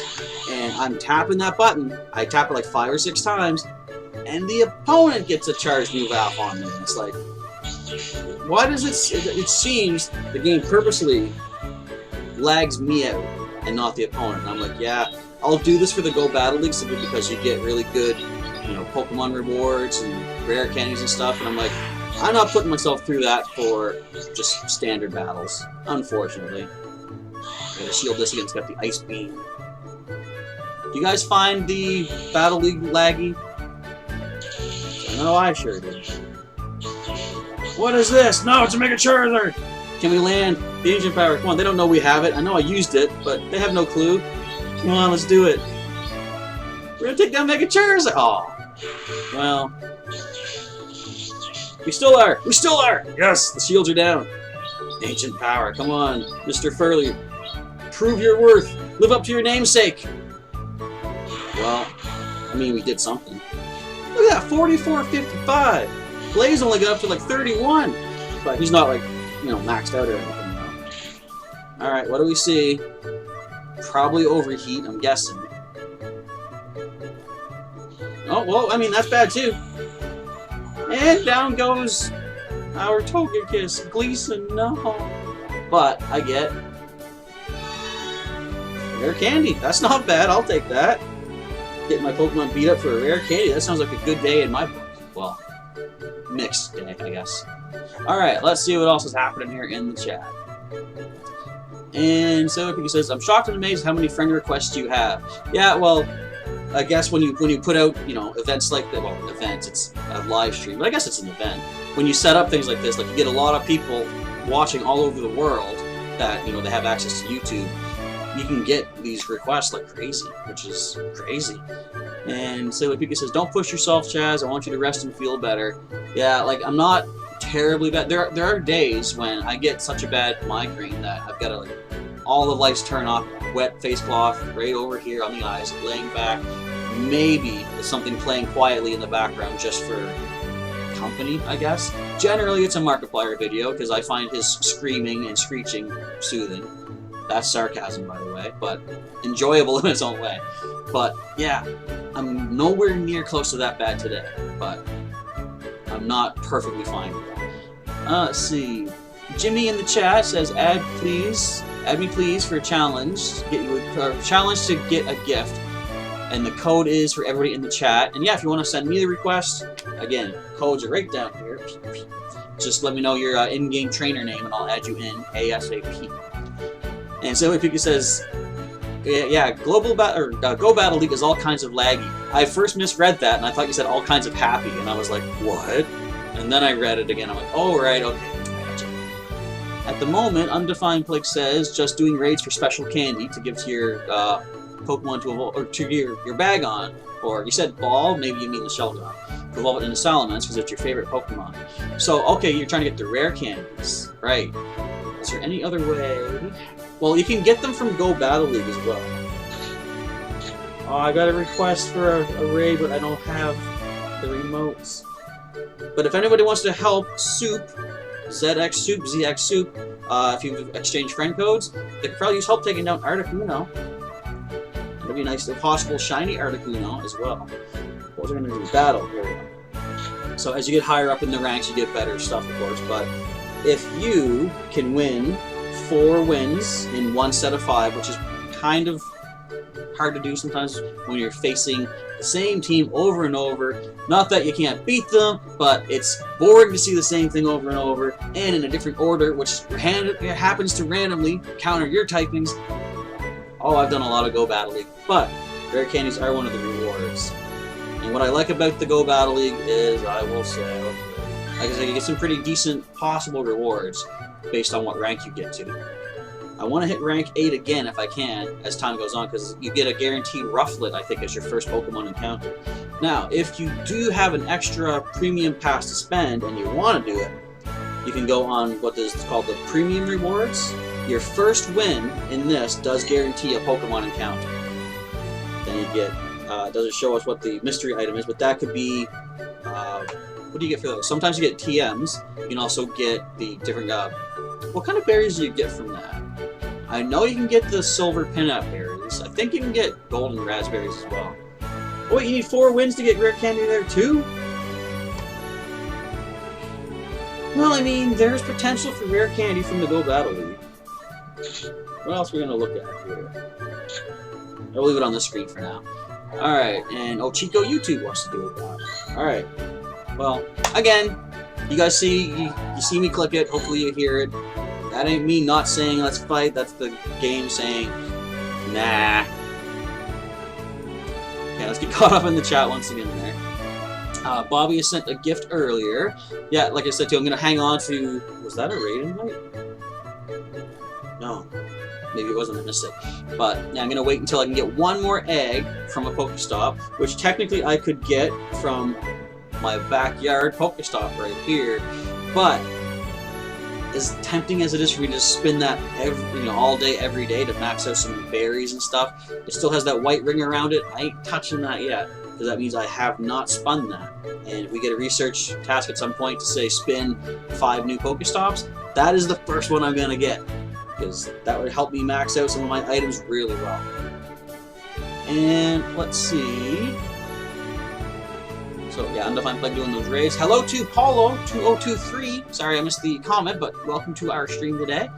S1: and I'm tapping that button, I tap it like 5 or 6 times, and the opponent gets a charge move off on me, and it's like, why does it seems the game purposely lags me out and not the opponent? And I'm like, yeah, I'll do this for the Go Battle League simply because you get really good, Pokemon rewards and rare candies and stuff, and I'm like, I'm not putting myself through that for just standard battles, unfortunately. I'm gonna shield this against got the Ice Beam. Do you guys find the Battle League laggy? I know I sure did. What is this? No, it's a Mega Charizard! Can we land the engine power? Come on, they don't know we have it. I know I used it, but they have no clue. Come on, let's do it. We're gonna take down Mega Charizard! Aw. Well. We still are! We still are! Yes! The shields are down. Ancient power. Come on, Mr. Furley. Prove your worth. Live up to your namesake. Well, I mean, we did something. Look at that, 44.55. Blaze only got up to like 31. But he's not like, maxed out or anything now. Alright, what do we see? Probably overheat, I'm guessing. Oh, well, I mean, that's bad too. And down goes our Togekiss. Gleason, no. But I get rare candy. That's not bad, I'll take that. Getting my Pokemon beat up for a rare candy, that sounds like a good day in my book. Well, mixed day, I guess. Alright, let's see what else is happening here in the chat. And so he says, I'm shocked and amazed how many friend requests you have. Yeah, well, I guess when you put out, events like that, well, events, it's a live stream, but I guess it's an event. When you set up things like this, like you get a lot of people watching all over the world that, they have access to YouTube, you can get these requests like crazy, which is crazy. And so Pika says, don't push yourself, Chaz, I want you to rest and feel better. Yeah, like, I'm not terribly bad. There are days when I get such a bad migraine that I've got to, like, all the lights turn off, wet face cloth right over here on the eyes, laying back. Maybe something playing quietly in the background just for company, I guess. Generally, it's a Markiplier video because I find his screaming and screeching soothing. That's sarcasm, by the way, but enjoyable in its own way. But yeah, I'm nowhere near close to that bad today, but I'm not perfectly fine with that. Let's see. Jimmy in the chat says, add me please for a challenge. Get you a challenge to get a gift. And the code is for everybody in the chat. And yeah, if you want to send me the request, again, codes are right down here. Just let me know your in-game trainer name and I'll add you in ASAP. And so Pika says, yeah, Go Battle League is all kinds of laggy. I first misread that and I thought you said all kinds of happy, and I was like, what? And then I read it again. I'm like, oh right, okay. Gotcha. At the moment, Undefined Plague says just doing raids for special candy to give to your Pokemon to evolve, or to your Bagon, or you said ball, maybe you mean the Shelgon, to evolve it into Salamence because it's your favorite Pokemon. So okay, you're trying to get the rare candies, right? Is there any other way? Well, you can get them from Go Battle League as well. Oh, I got a request for a raid, but I don't have the remotes. But if anybody wants to help Soup, ZX Soup, ZX Soup, if you've exchanged friend codes, they could probably use help taking down Articuno. That'd be nice. If possible, shiny Articuno as well. What was I going to do? Battle. Here we go. So as you get higher up in the ranks, you get better stuff, of course. But if you can win 4 wins in one set of 5, which is kind of hard to do sometimes when you're facing the same team over and over. Not that you can't beat them, but it's boring to see the same thing over and over, and in a different order, which happens to randomly counter your typings. Oh, I've done a lot of Go Battle League, but rare candies are one of the rewards. And what I like about the Go Battle League is, I will say, like I said, you get some pretty decent possible rewards based on what rank you get to. I want to hit rank 8 again if I can as time goes on, because you get a guaranteed Rufflet, I think, as your first Pokemon encounter. Now, if you do have an extra premium pass to spend and you want to do it, you can go on what is called the Premium Rewards. Your first win in this does guarantee a Pokemon encounter. Then you get, it doesn't show us what the mystery item is, but that could be, what do you get for those? Sometimes you get TMs. You can also get the different, what kind of berries do you get from that? I know you can get the silver pinup berries. I think you can get golden raspberries as well. Oh wait, you need 4 wins to get rare candy there too? Well, I mean, there's potential for rare candy from the Go Battle League. What else are we going to look at here? I'll leave it on the screen for now. Alright, and Chico YouTube wants to do it now. Alright. Well, again, you guys see, you see me click it, hopefully you hear it. That ain't me not saying let's fight, that's the game saying, nah. Okay, let's get caught up in the chat once again there. Bobby has sent a gift earlier. Yeah, like I said too, I'm going to hang on to... Was that a raid invite? No. Maybe it wasn't a mistake. But yeah, I'm going to wait until I can get one more egg from a Pokestop, which technically I could get from my backyard Pokestop right here. But as tempting as it is for me to just spin that all day, every day to max out some berries and stuff, it still has that white ring around it. I ain't touching that yet, because that means I have not spun that. And if we get a research task at some point to say spin 5 new Pokestops, that is the first one I'm going to get, because that would help me max out some of my items really well. And let's see. So yeah, Undefined Plague doing those raids. Hello to Paulo2023. Sorry I missed the comment, but welcome to our stream today.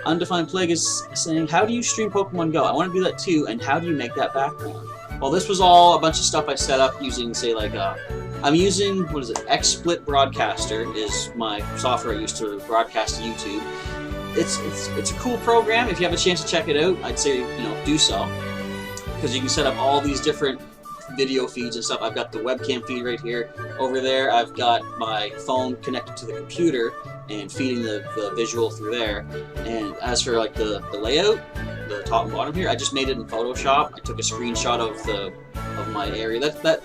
S1: Undefined Plague is saying, how do you stream Pokemon Go? I want to do that too, and how do you make that background? Well, this was all a bunch of stuff I set up using, say, like, I'm using, what is it, XSplit Broadcaster is my software I use to broadcast to YouTube. It's a cool program. If you have a chance to check it out, I'd say, do so. Because you can set up all these different video feeds and stuff. I've got the webcam feed right here. Over there, I've got my phone connected to the computer and feeding the visual through there. And as for, like, the layout, the top and bottom here, I just made it in Photoshop. I took a screenshot of my area. That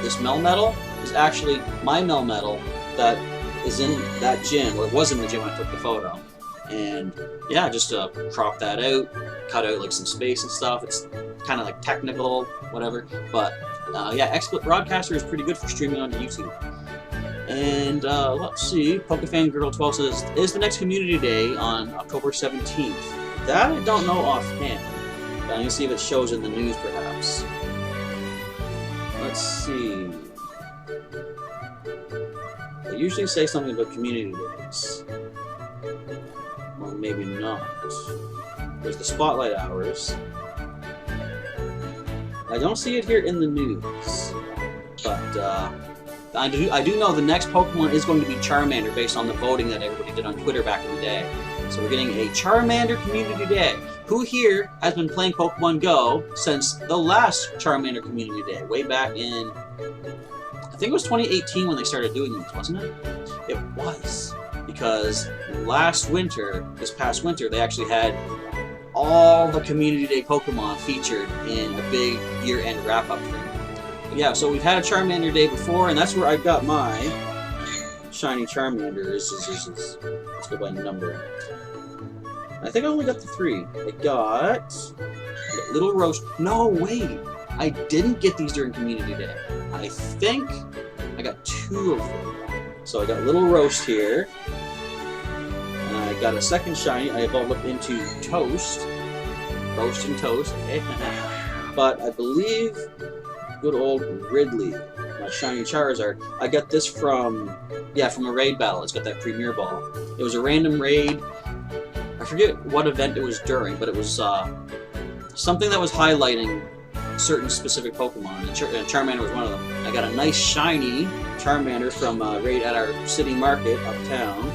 S1: this Melmetal is actually my Melmetal that is in that gym, or it was in the gym when I took the photo. And yeah, just crop that out, cut out like some space and stuff. It's kind of like technical, whatever. But yeah, XSplit Broadcaster is pretty good for streaming onto YouTube. And let's see, PokeFanGirl12 says, is the next community day on October 17th? That I don't know offhand. But I'm going to see if it shows in the news, perhaps. Let's see. They usually say something about community days. Or maybe not. There's the spotlight hours. I don't see it here in the news. But, I do know the next Pokemon is going to be Charmander based on the voting that everybody did on Twitter back in the day. So we're getting a Charmander Community Day. Who here has been playing Pokemon Go since the last Charmander Community Day? Way back in, I think it was 2018 when they started doing these, wasn't it? It was. Because this past winter, they actually had all the Community Day Pokemon featured in a big year-end wrap-up thing. Yeah, so we've had a Charmander Day before, and that's where I got my shiny Charmander. Let's go by number. I think I only got the 3. I got Little Roast. No, wait! I didn't get these during Community Day. I think I got 2 of them. So I got Little Roast here. And I got a second shiny. I evolved up into Toast. Roast and Toast. Okay. But I believe good old Ridley, my shiny Charizard. I got this from a raid battle. It's got that Premier Ball. It was a random raid. I forget what event it was during, but it was something that was highlighting certain specific Pokemon, and Charmander was one of them. I got a nice shiny Charmander from a raid at our city market uptown,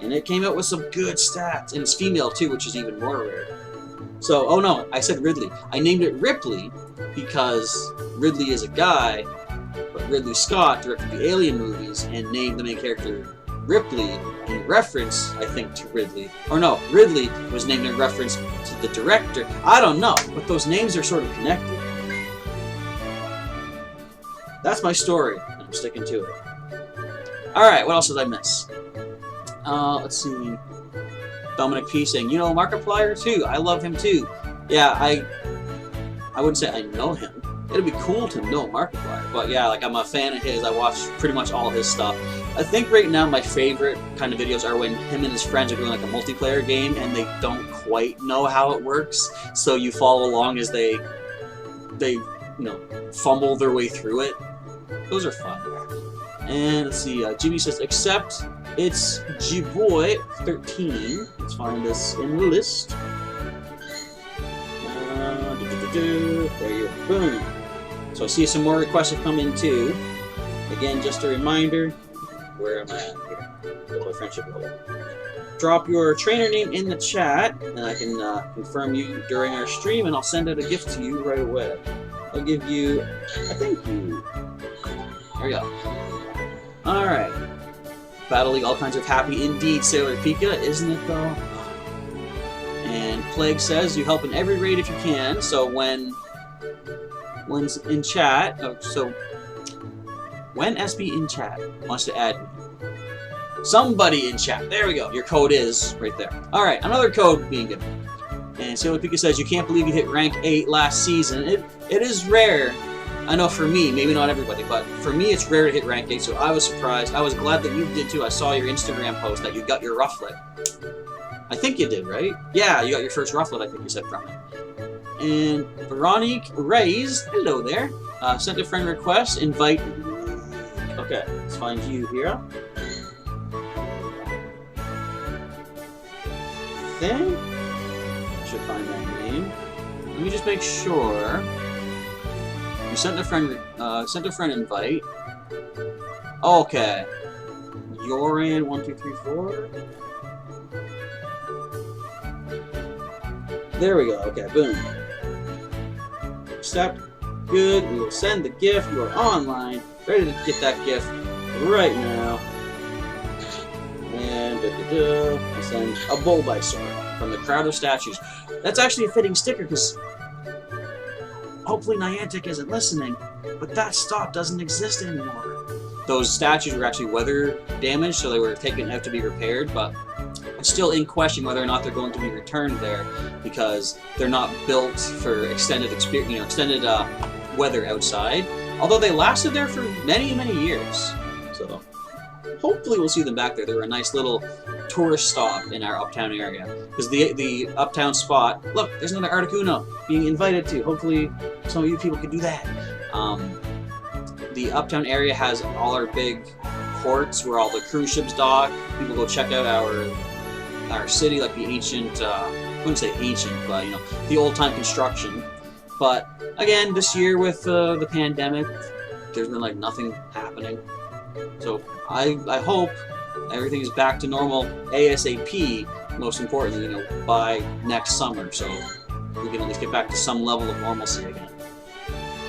S1: and it came out with some good stats, and it's female too, which is even more rare. So, oh no, I said Ridley. I named it Ripley because Ridley is a guy, but Ridley Scott directed the Alien movies and named the main character Ripley in reference, I think, to Ridley. Or no, Ridley was named in reference to the director. I don't know, but those names are sort of connected. That's my story, and I'm sticking to it. Alright, what else did I miss? Let's see. DominicP saying, Markiplier too. I love him too. Yeah, I wouldn't say I know him. It'd be cool to know Markiplier, but yeah, like I'm a fan of his. I watch pretty much all his stuff. I think right now my favorite kind of videos are when him and his friends are doing like a multiplayer game and they don't quite know how it works, so you follow along as they fumble their way through it. Those are fun. And let's see, Jimmy says, except it's Gboy13. Let's find this in the list. There you go. Boom. So I see some more requests have come in too. Again, just a reminder. Where am I at here? Go my friendship level. Drop your trainer name in the chat, and I can confirm you during our stream, and I'll send out a gift to you right away. I'll give you a thank you. There we go. Alright. Battle League, all kinds of happy indeed, Sailor Pika, isn't it though? And Plague says you help in every raid if you can, so when's in chat, when SB in chat wants to add me. Somebody in chat. There we go. Your code is right there. Alright, another code being given. And Sailor Pika says, you can't believe you hit rank 8 last season. It is rare. I know for me, maybe not everybody, but for me it's rare to hit rank 8, so I was surprised. I was glad that you did too. I saw your Instagram post that you got your rufflet. I think you did, right? Yeah, you got your first rufflet, I think you said from it. And Veronique Reyes, hello there. Sent a friend request, invite... Okay, let's find you here. Thing? Should find that name. Let me just make sure. You sent a friend invite. Okay. Yoran 1234. There we go. Okay, boom. Accept. Good. We will send the gift. You are online. Ready to get that gift right now. And I'll send a Bulbasaur from the crowd of statues. That's actually a fitting sticker because hopefully Niantic isn't listening, but that stock doesn't exist anymore. Those statues were actually weather damaged, so they were taken out to be repaired, but it's still in question whether or not they're going to be returned there because they're not built for extended weather outside. Although they lasted there for many, many years. So hopefully we'll see them back there. They were a nice little tourist stop in our uptown area. Because the uptown spot, look, there's another Articuno being invited to. Hopefully some of you people can do that. The uptown area has all our big ports where all the cruise ships dock. People go check out our city, like the ancient, I wouldn't say ancient, but you know, the old-time construction. But again, this year with the pandemic, there's been like nothing happening. So I hope everything is back to normal ASAP, most importantly, you know, by next summer, so we can at least get back to some level of normalcy again.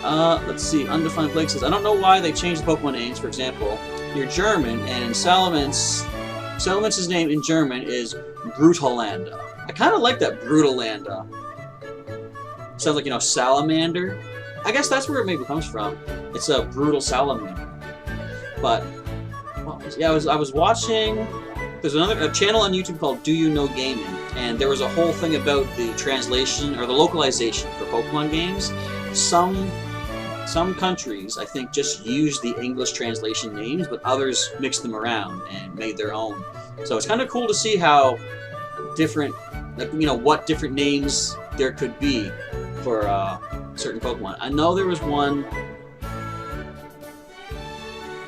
S1: Let's see, Undefined Blake says, I don't know why they changed the Pokemon names. For example, you're German, and Salamance's name in German is Brutalanda. I kind of like that, Brutalanda. Sounds like, you know, salamander. I guess that's where it maybe comes from. It's a brutal salamander. But yeah, I was watching. There's a channel on YouTube called Do You Know Gaming, and there was a whole thing about the translation or the localization for Pokemon games. Some countries, I think, just use the English translation names, but others mixed them around and made their own. So it's kind of cool to see how different, like, you know, what different names there could be for certain Pokemon. I know there was one,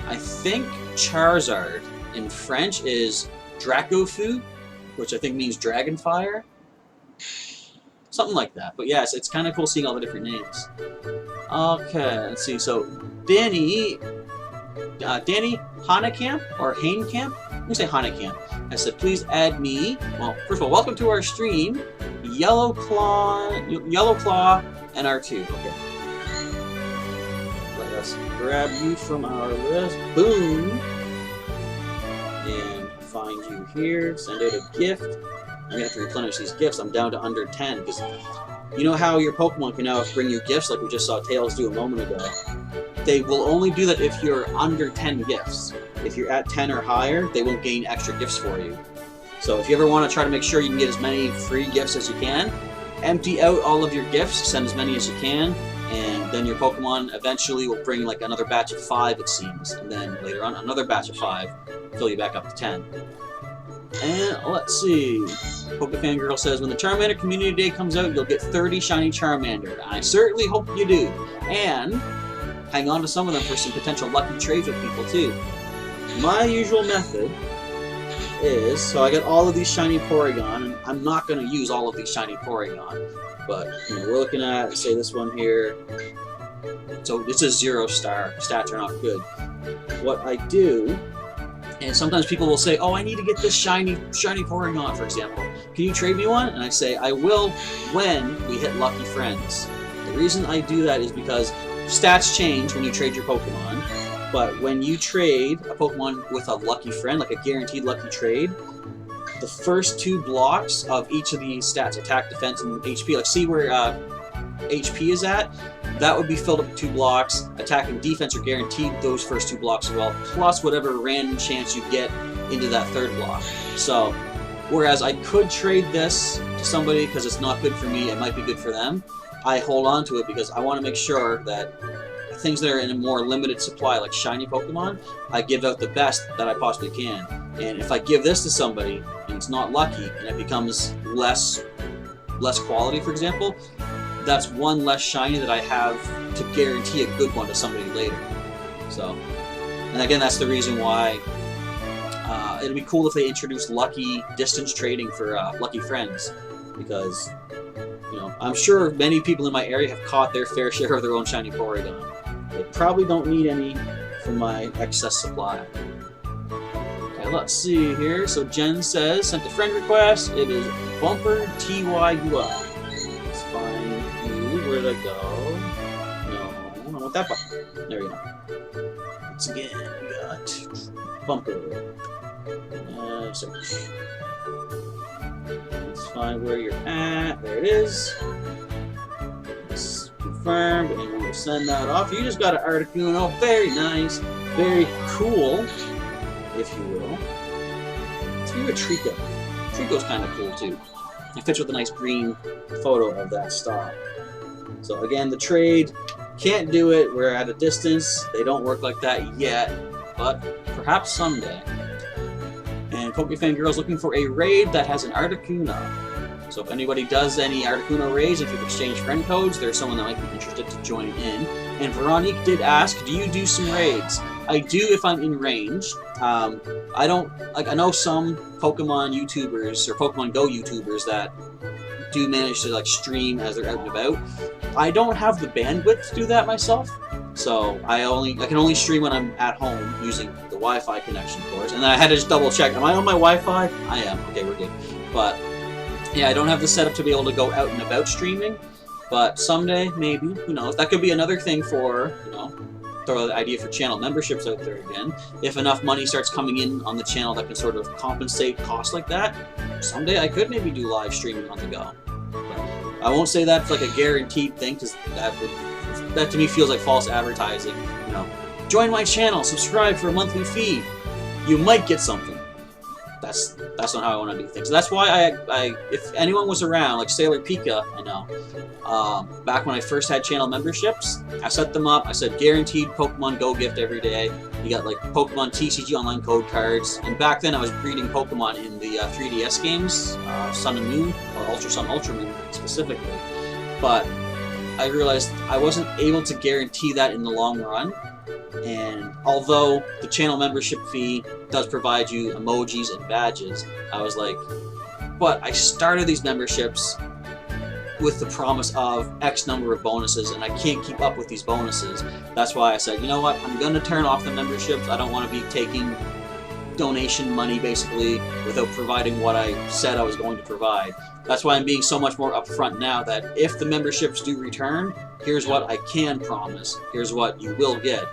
S1: I think Charizard in French is Dracofu, which I think means Dragon Fire. Something like that. But yes, it's kind of cool seeing all the different names. Okay, let's see. So Danny Hanekamp or Hanekamp? Let me say Hanekamp. I said, please add me. Well, first of all, welcome to our stream. Yellow Claw, and R2. Okay. Let us grab you from our list. Boom. And find you here. Send out a gift. I'm gonna have to replenish these gifts. I'm down to under 10 because you know how your Pokemon can now bring you gifts, like we just saw Tails do a moment ago. They will only do that if you're under 10 gifts. If you're at 10 or higher, they won't gain extra gifts for you. So if you ever want to try to make sure you can get as many free gifts as you can, empty out all of your gifts, send as many as you can, and then your Pokemon eventually will bring like another batch of 5, it seems, and then later on another batch of 5, fill you back up to 10. And let's see, Pokefangirl says, when the Charmander Community Day comes out, you'll get 30 shiny Charmander. I certainly hope you do. And hang on to some of them for some potential lucky trades with people too. My usual method is, so I got all of these shiny Porygon, and I'm not going to use all of these shiny Porygon, but you know, we're looking at, say, this one here. So it's a 0-star. Stats are not good. What I do, and sometimes people will say, oh, I need to get this shiny Porygon, for example. Can you trade me one? And I say, I will when we hit Lucky Friends. The reason I do that is because stats change when you trade your Pokemon, but when you trade a Pokemon with a lucky friend, like a guaranteed lucky trade, the first 2 blocks of each of these stats, attack, defense, and HP, like see where HP is at, that would be filled up with 2 blocks. Attack and defense are guaranteed those first 2 blocks as well, plus whatever random chance you get into that 3rd block. So, whereas I could trade this to somebody because it's not good for me, it might be good for them, I hold on to it because I want to make sure that things that are in a more limited supply, like shiny Pokemon, I give out the best that I possibly can. And if I give this to somebody and it's not lucky and it becomes less quality, for example, that's one less shiny that I have to guarantee a good one to somebody later. So, and again, that's the reason why it'd be cool if they introduced lucky distance trading for lucky friends, because you know, I'm sure many people in my area have caught their fair share of their own shiny Porygon. They probably don't need any from my excess supply. Okay, let's see here. So Jen says, sent a friend request. It is Bumper TYUI. Let's find you. Where did I go? No, I don't want that button. There we go. Once again, we got Bumper. Search. Let's find where you're at. There it is. It's confirmed, and we will send that off. You just got an Articuno. Very nice. Very cool, if you will. Let's do a Trico. Trico's kind of cool, too. It fits with a nice green photo of that stock. So, again, the trade, can't do it. We're at a distance. They don't work like that yet, but perhaps someday. And Pokefan Girl's looking for a raid that has an Articuno. So if anybody does any Articuno raids, if you exchange friend codes, there's someone that might be interested to join in. And Veronique did ask, do you do some raids? I do if I'm in range. I don't, like, I know some Pokemon YouTubers or Pokemon Go YouTubers that do manage to like stream as they're out and about. I don't have the bandwidth to do that myself. So I can only stream when I'm at home using the Wi-Fi connection, of course. And then I had to just double check. Am I on my Wi-Fi? I am. Okay, we're good. But yeah, I don't have the setup to be able to go out and about streaming. But someday, maybe, who knows? That could be another thing for, you know, throw the idea for channel memberships out there again. If enough money starts coming in on the channel that can sort of compensate costs like that, someday I could maybe do live streaming on the go. But I won't say that's like a guaranteed thing, because that to me feels like false advertising. You know, join my channel, subscribe for a monthly fee. You might get something. That's not how I want to do things. So that's why I if anyone was around, like Sailor Pika, I know, back when I first had channel memberships, I set them up. I said guaranteed Pokemon Go gift every day. You got like Pokemon TCG online code cards, and back then I was breeding Pokemon in the 3DS games, Sun and Moon, or Ultra Sun, Ultra Moon specifically. But I realized I wasn't able to guarantee that in the long run. And although the channel membership fee does provide you emojis and badges, I was like, but I started these memberships with the promise of X number of bonuses, and I can't keep up with these bonuses. That's why I said, you know what, I'm going to turn off the memberships. I don't want to be taking donation money, basically, without providing what I said I was going to provide. That's why I'm being so much more upfront now, that if the memberships do return, here's what I can promise. Here's what you will get.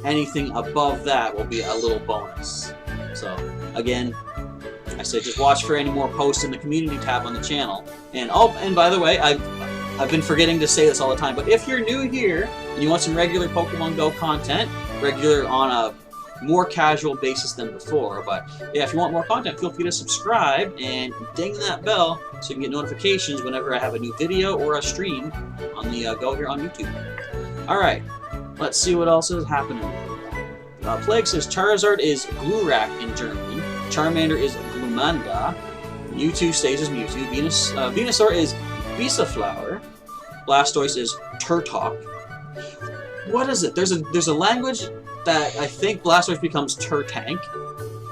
S1: Anything above that will be a little bonus. So, again, I said just watch for any more posts in the community tab on the channel. And oh, and by the way, I've been forgetting to say this all the time, but if you're new here and you want some regular Pokemon Go content, regular on a more casual basis than before, but yeah, if you want more content, feel free to subscribe and ding that bell so you can get notifications whenever I have a new video or a stream on the Go here on YouTube. Alright, let's see what else is happening. Plague says Charizard is Glurak in German, Charmander is Glumanda, Mewtwo stays as Mewtwo, Venusaur is Bisaflower, Blastoise is Turtok. What is it? There's a language that I think Blastoise becomes Turtank,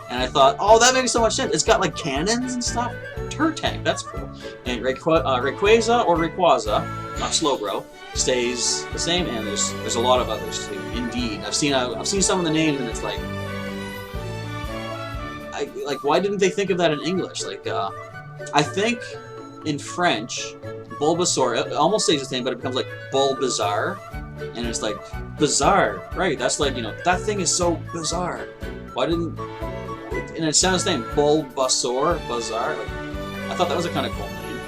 S1: And I thought, oh, that makes so much sense. It's got like cannons and stuff. Turret tank, that's cool. And Rayquaza or Rayquaza, not Slowbro, stays the same. And there's a lot of others too. Indeed, I've seen some of the names, and it's like, why didn't they think of that in English? Like, I think in French, Bulbasaur, it almost stays the same, but it becomes like Bulbazar, and it's like bizarre, right? That's like, you know, that thing is so bizarre. Why didn't? And it sounds the same, Bulbasaur, Bazaar. Like, I thought that was a kind of cool name.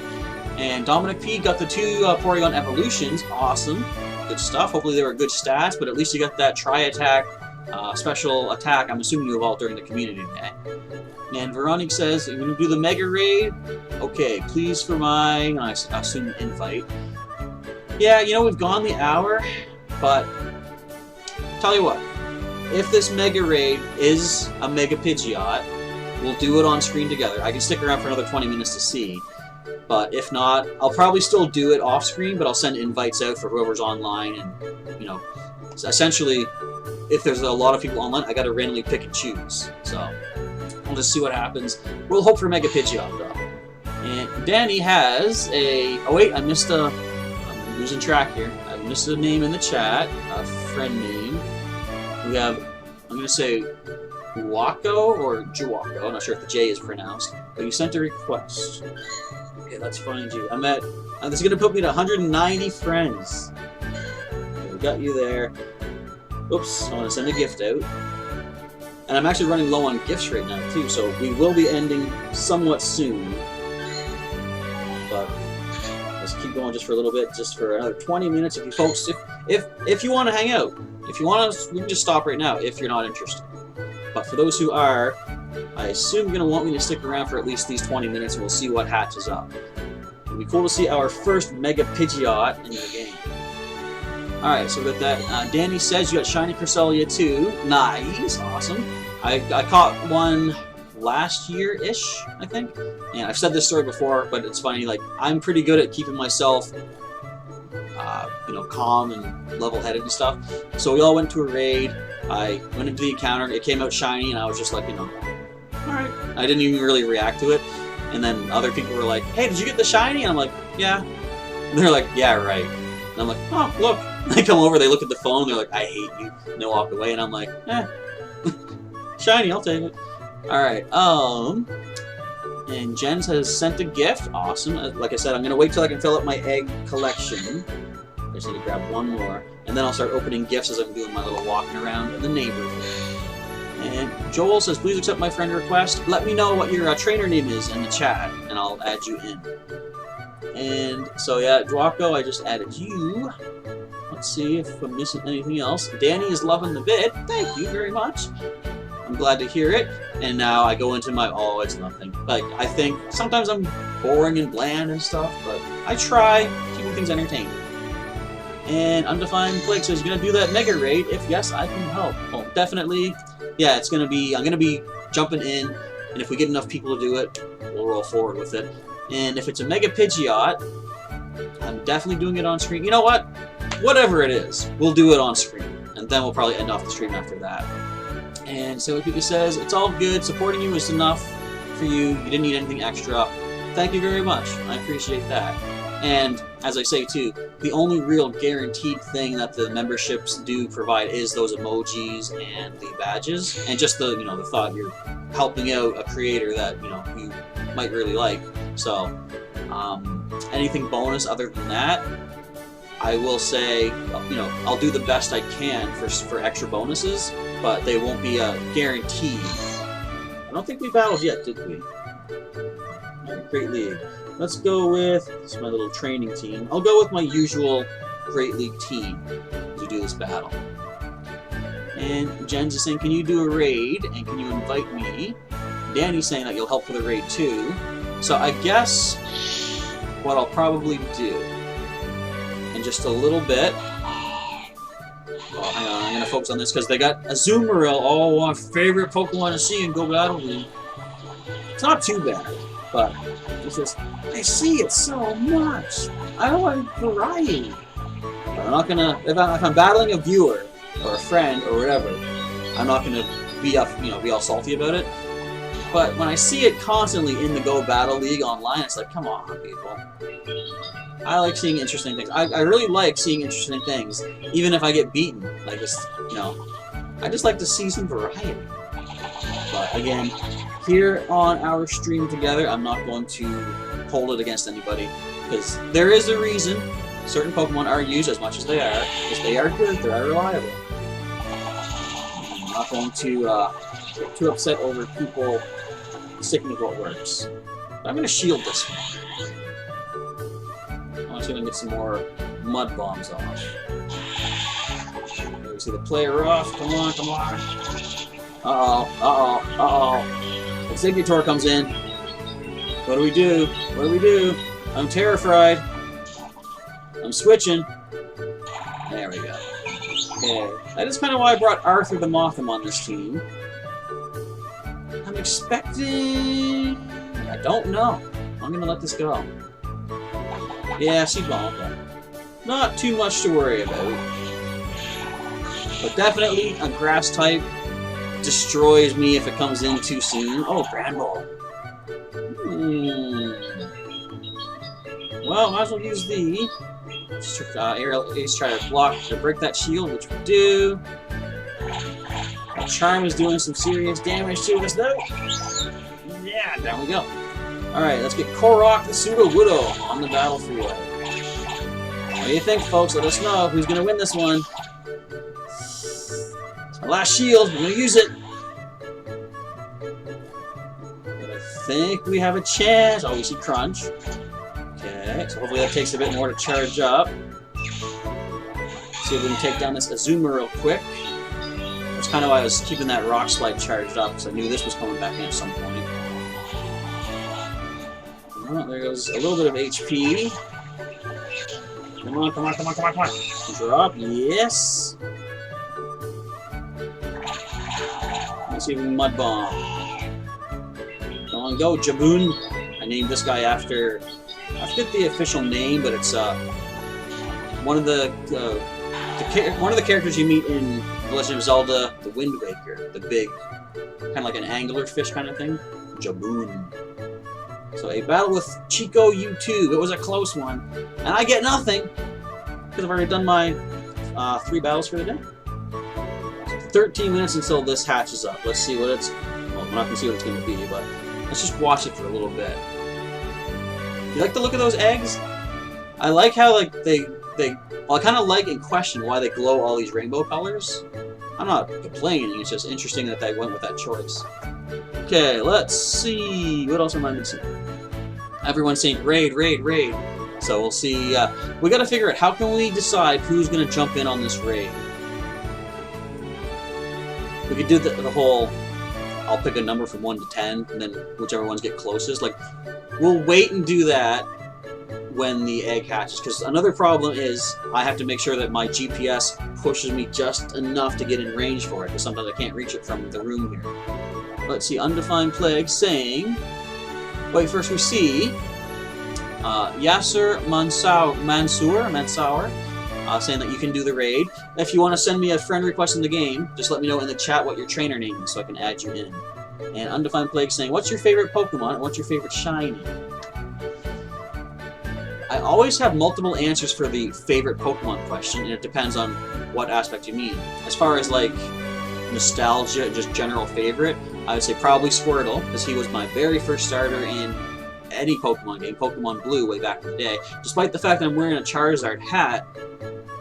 S1: And DominicP got the 2 Porygon evolutions. Awesome, good stuff. Hopefully they were good stats, but at least you got that Tri-Attack. Special attack, I'm assuming you evolved during the community day. And Veronique says, you're going to do the Mega Raid? Okay, please for my, I assume, invite. Yeah, you know, we've gone the hour, but tell you what, if this Mega Raid is a Mega Pidgeot, we'll do it on screen together. I can stick around for another 20 minutes to see, but if not, I'll probably still do it off screen, but I'll send invites out for whoever's online, and, you know, essentially, if there's a lot of people online, I gotta randomly pick and choose. So, we'll just see what happens. We'll hope for Mega Pidgeot, though. And Danny has a... Oh wait, I missed a... I'm losing track here. I missed a name in the chat. A friend name. We have... I'm gonna say... Juaco or Juaco. I'm not sure if the J is pronounced. But you sent a request. Okay, let's find you. I'm at... this is gonna put me to 190 friends. Okay, we got you there. Oops, I want to send a gift out. And I'm actually running low on gifts right now, too, so we will be ending somewhat soon. But let's keep going just for a little bit, just for another 20 minutes. If you folks, if you want to hang out, if you want to, we can just stop right now if you're not interested. But for those who are, I assume you're going to want me to stick around for at least these 20 minutes, and we'll see what hatches up. It'll be cool to see our first Mega Pidgeot in the game. Alright, so with that, Danny says you got Shiny Cresselia too. Nice, awesome. I caught one last year-ish, I think. And I've said this story before, but it's funny, like, I'm pretty good at keeping myself, you know, calm and level-headed and stuff. So we all went to a raid, I went into the encounter, it came out shiny, and I was just like, you know, alright. I didn't even really react to it. And then other people were like, hey, did you get the shiny? And I'm like, yeah. And they're like, yeah, right. And I'm like, oh, look. They come over, they look at the phone, they're like, I hate you. And they walk away, and I'm like, shiny, I'll take it. Alright, and Jens has sent a gift. Awesome. Like I said, I'm going to wait till I can fill up my egg collection. I just need to grab one more. And then I'll start opening gifts as I'm doing my little walking around in the neighborhood. And Joel says, please accept my friend request. Let me know what your trainer name is in the chat, and I'll add you in. And so, yeah, Dwako, I just added you. Let's see if I'm missing anything else. Danny is loving the vid. Thank you very much. I'm glad to hear it. And now I go into my, oh, it's nothing. Like, I think sometimes I'm boring and bland and stuff, but I try keeping things entertaining. And Undefined Plague says, you're going to do that Mega Raid? If yes, I can help. Well, definitely. Yeah, it's going to be, I'm going to be jumping in, and if we get enough people to do it, we'll roll forward with it. And if it's a Mega Pidgeot, I'm definitely doing it on screen. You know what? Whatever it is, we'll do it on screen. And then we'll probably end off the stream after that. And so Pika says, it's all good. Supporting you is enough for you. You didn't need anything extra. Thank you very much. I appreciate that. And as I say too, the only real guaranteed thing that the memberships do provide is those emojis and the badges, and just the, you know, the thought you're helping out a creator that, you know, you might really like. So anything bonus other than that, I will say, you know, I'll do the best I can for extra bonuses, but they won't be a guarantee. I don't think we battled yet, did we? Alright, Great League. Let's go with, this is my little training team. I'll go with my usual Great League team to do this battle. And Jens is saying, can you do a raid, and can you invite me? Danny's saying that you'll help for the raid too. So I guess what I'll probably do, in just a little bit, oh, hang on, I'm going to focus on this because they got Azumarill, oh, our favorite Pokemon to see in Go Battle League. It's not too bad, but it's just, I see it so much. I want variety. But I'm not going to, if I'm battling a viewer, or a friend, or whatever, I'm not going to be all salty about it. But when I see it constantly in the Go Battle League online, it's like, come on, people. I like seeing interesting things. I really like seeing interesting things, even if I get beaten. Like, just, you know, I just like to see some variety. But again, here on our stream together, I'm not going to hold it against anybody, because there is a reason certain Pokemon are used as much as they are, because they are good, they are reliable. I'm not going to get too upset over people sticking with what works. But I'm going to shield this one. I'm just going to get some more mud bombs off. Here we see the player off. Come on, come on. Uh-oh, uh-oh, uh-oh. Exeggutor comes in. What do we do? What do we do? I'm terrified. I'm switching. There we go. Okay. That is kind of why I brought Arthur the Motham on this team. I'm expecting... I don't know. I'm going to let this go. Yeah, Seed Bomb. Okay. Not too much to worry about. But definitely a Grass type destroys me if it comes in too soon. Oh, Grand Ball. Well, might as well use the Aerial Ace, try to block to break that shield, which we do. That Charm is doing some serious damage to us, though. Yeah, down we go. Alright, let's get Korok the Sudowoodo on the battlefield. What do you think, folks? Let us know who's going to win this one. It's my last shield. I'm going to use it. But I think we have a chance. Oh, we see Crunch. Okay, so hopefully that takes a bit more to charge up. See if we can take down this Azuma real quick. That's kind of why I was keeping that Rock Slide charged up, because I knew this was coming back in at some point. Oh, there goes a little bit of HP. Come on, come on, come on, come on, come on. Drop, yes. Let's see if we can Mud Bomb. Come on, go, Jaboon. I named this guy after, I forget the official name, but it's one of the characters you meet in The Legend of Zelda: The Wind Waker, the big, kind of like an anglerfish kind of thing. Jaboon. So a battle with Chico U2. It was a close one, and I get nothing because I've already done my 3 battles for the day. 13 minutes until this hatches up. Let's see what it's. Well, we're not gonna see what it's gonna be, but let's just watch it for a little bit. You like the look of those eggs? I like how like they well, I kind of like and question why they glow all these rainbow colors. I'm not complaining. It's just interesting that they went with that choice. Okay, let's see. What else am I missing? Everyone's saying raid, raid, raid. So we'll see. We got to figure out how can we decide who's going to jump in on this raid. We could do the whole. I'll pick a number from 1 to 10, and then whichever ones get closest. Like, we'll wait and do that when the egg hatches. Because another problem is I have to make sure that my GPS pushes me just enough to get in range for it. Because sometimes I can't reach it from the room here. Let's see, Undefined Plague saying... Wait, first we see... Yasser Mansour saying that you can do the raid. If you want to send me a friend request in the game, just let me know in the chat what your trainer name is so I can add you in. And Undefined Plague saying, what's your favorite Pokemon and what's your favorite shiny? I always have multiple answers for the favorite Pokemon question, and it depends on what aspect you mean. As far as, like, nostalgia, just general favorite, I would say probably Squirtle, because he was my very first starter in any Pokemon game, Pokemon Blue, way back in the day. Despite the fact that I'm wearing a Charizard hat,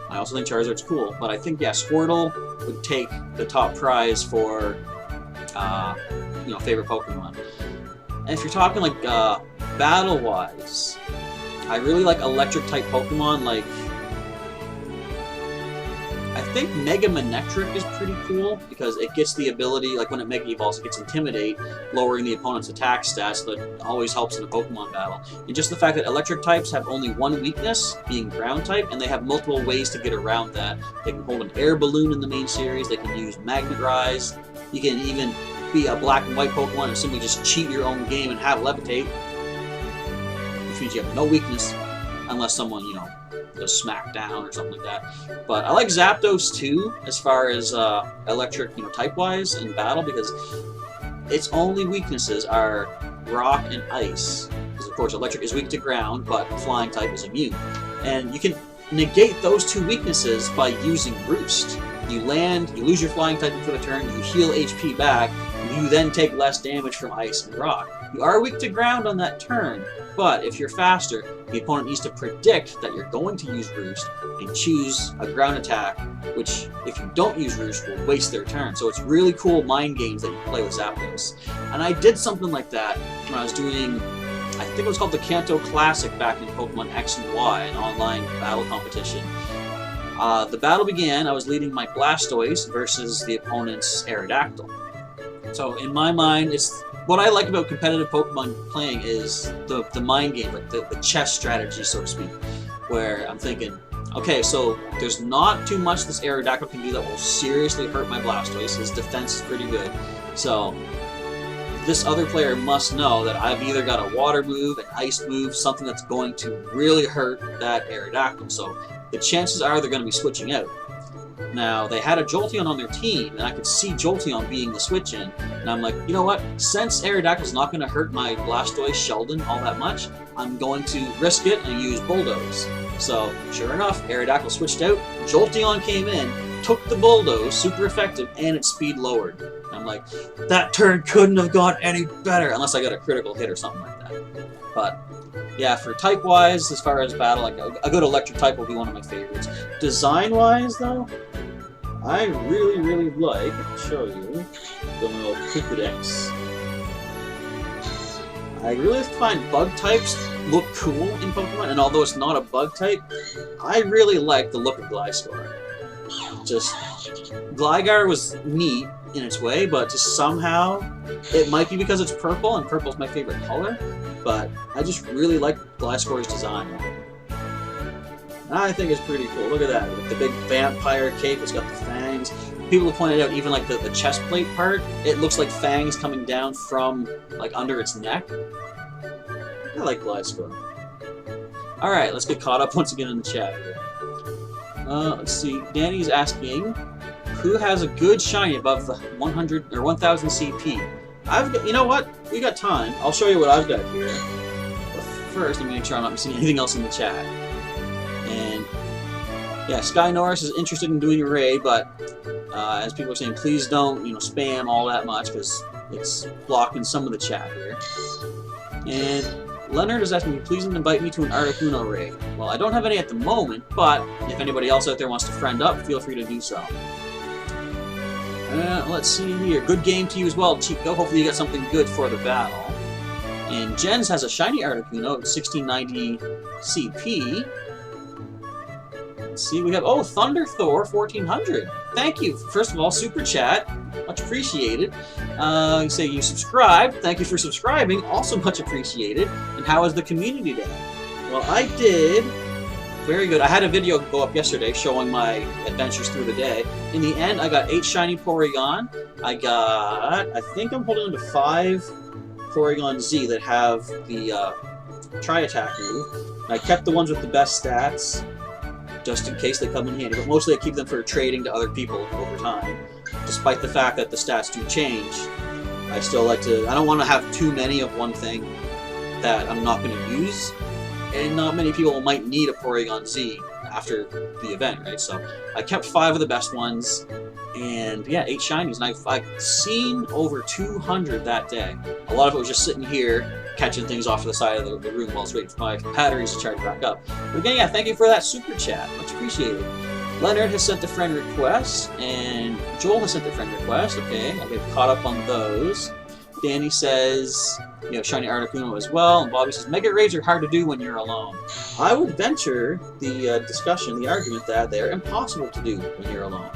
S1: I also think Charizard's cool, but I think, yeah, Squirtle would take the top prize for, you know, favorite Pokemon. And if you're talking, like, battle-wise, I really like electric-type Pokemon, like... I think Mega Manectric is pretty cool, because it gets the ability, like when it Mega Evolves, it gets Intimidate, lowering the opponent's attack stats, so that always helps in a Pokemon battle. And just the fact that electric types have only one weakness, being ground type, and they have multiple ways to get around that. They can hold an air balloon in the main series, they can use Magnet Rise, you can even be a black and white Pokemon and simply just cheat your own game and have Levitate, which means you have no weakness, unless someone, you know, does Smackdown or something like that. But I like Zapdos too, as far as electric, you know, type-wise in battle, because its only weaknesses are rock and ice. Because of course electric is weak to ground, but flying type is immune. And you can negate those two weaknesses by using Roost. You land, you lose your flying type for the turn, you heal HP back, you then take less damage from ice and rock. You are weak to ground on that turn, but if you're faster, the opponent needs to predict that you're going to use Roost and choose a ground attack, which, if you don't use Roost, will waste their turn. So it's really cool mind games that you can play with Zapdos. And I did something like that when I was doing, I think it was called the Kanto Classic back in Pokemon X and Y, an online battle competition. The battle began, I was leading my Blastoise versus the opponent's Aerodactyl. So in my mind, it's what I like about competitive Pokemon playing is the mind game, like the chess strategy, so to speak, where I'm thinking, okay, so there's not too much this Aerodactyl can do that will seriously hurt my Blastoise. His defense is pretty good. So this other player must know that I've either got a water move, an ice move, something that's going to really hurt that Aerodactyl. So the chances are they're going to be switching out. Now, they had a Jolteon on their team, and I could see Jolteon being the switch-in, and I'm like, you know what? Since Aerodactyl's not going to hurt my Blastoise Sheldon all that much, I'm going to risk it and use Bulldoze. So, sure enough, Aerodactyl switched out, Jolteon came in, took the Bulldoze, super effective, and its speed lowered. And I'm like, that turn couldn't have gone any better, unless I got a critical hit or something like that. But yeah, for type-wise, as far as battle, like a good electric type will be one of my favorites. Design-wise, though, I really, really like, I'll show you, the little Pokédex. I really find bug types look cool in Pokemon, and although it's not a bug type, I really like the look of Gliscor. Just, Gligar was neat in its way, but just somehow, it might be because it's purple, and purple's my favorite color, but I just really like Gliscor's design. I think it's pretty cool. Look at that, with the big vampire cape, it's got the fangs. People have pointed out even like the chest plate part, it looks like fangs coming down from like under its neck. I like Gliscor. Alright, let's get caught up once again in the chat here. Let's see, Danny's asking, who has a good shiny above the 100 or 1000 CP? I've got, you know what? We got time. I'll show you what I've got here. But first, let me make sure I'm not missing anything else in the chat. And yeah, Sky Norris is interested in doing a raid, but as people are saying, please don't, spam all that much because it's blocking some of the chat here. And Leonard is asking me, please invite me to an Articuno raid. Well, I don't have any at the moment, but if anybody else out there wants to friend up, feel free to do so. Let's see here. Good game to you as well, Chico. Hopefully you got something good for the battle. And Jens has a shiny Articuno at 1690 CP. Let's see, we have, oh, Thunder Thor 1400. Thank you. First of all, super chat. Much appreciated. You say you subscribed. Thank you for subscribing. Also much appreciated. And how was the community day? Well, I did very good. I had a video go up yesterday showing my adventures through the day. In the end, I got 8 shiny Porygon. I think I'm holding on to 5 Porygon Z that have the Tri-Attack move. I kept the ones with the best stats, just in case they come in handy. But mostly I keep them for trading to other people over time. Despite the fact that the stats do change, I still like to... I don't want to have too many of one thing that I'm not going to use. And not many people might need a Porygon Z after the event, right? So I kept 5 of the best ones, and yeah, 8 shinies, and I've seen over 200 that day. A lot of it was just sitting here, catching things off to the side of the room while I was waiting for my batteries to charge back up. But again, yeah, thank you for that super chat. Much appreciated. Leonard has sent a friend request, and Joel has sent a friend request. Okay, I'll get caught up on those. Danny says, shiny Articuno as well, and Bobby says, Mega Raids are hard to do when you're alone. I would venture the discussion, the argument that they're impossible to do when you're alone.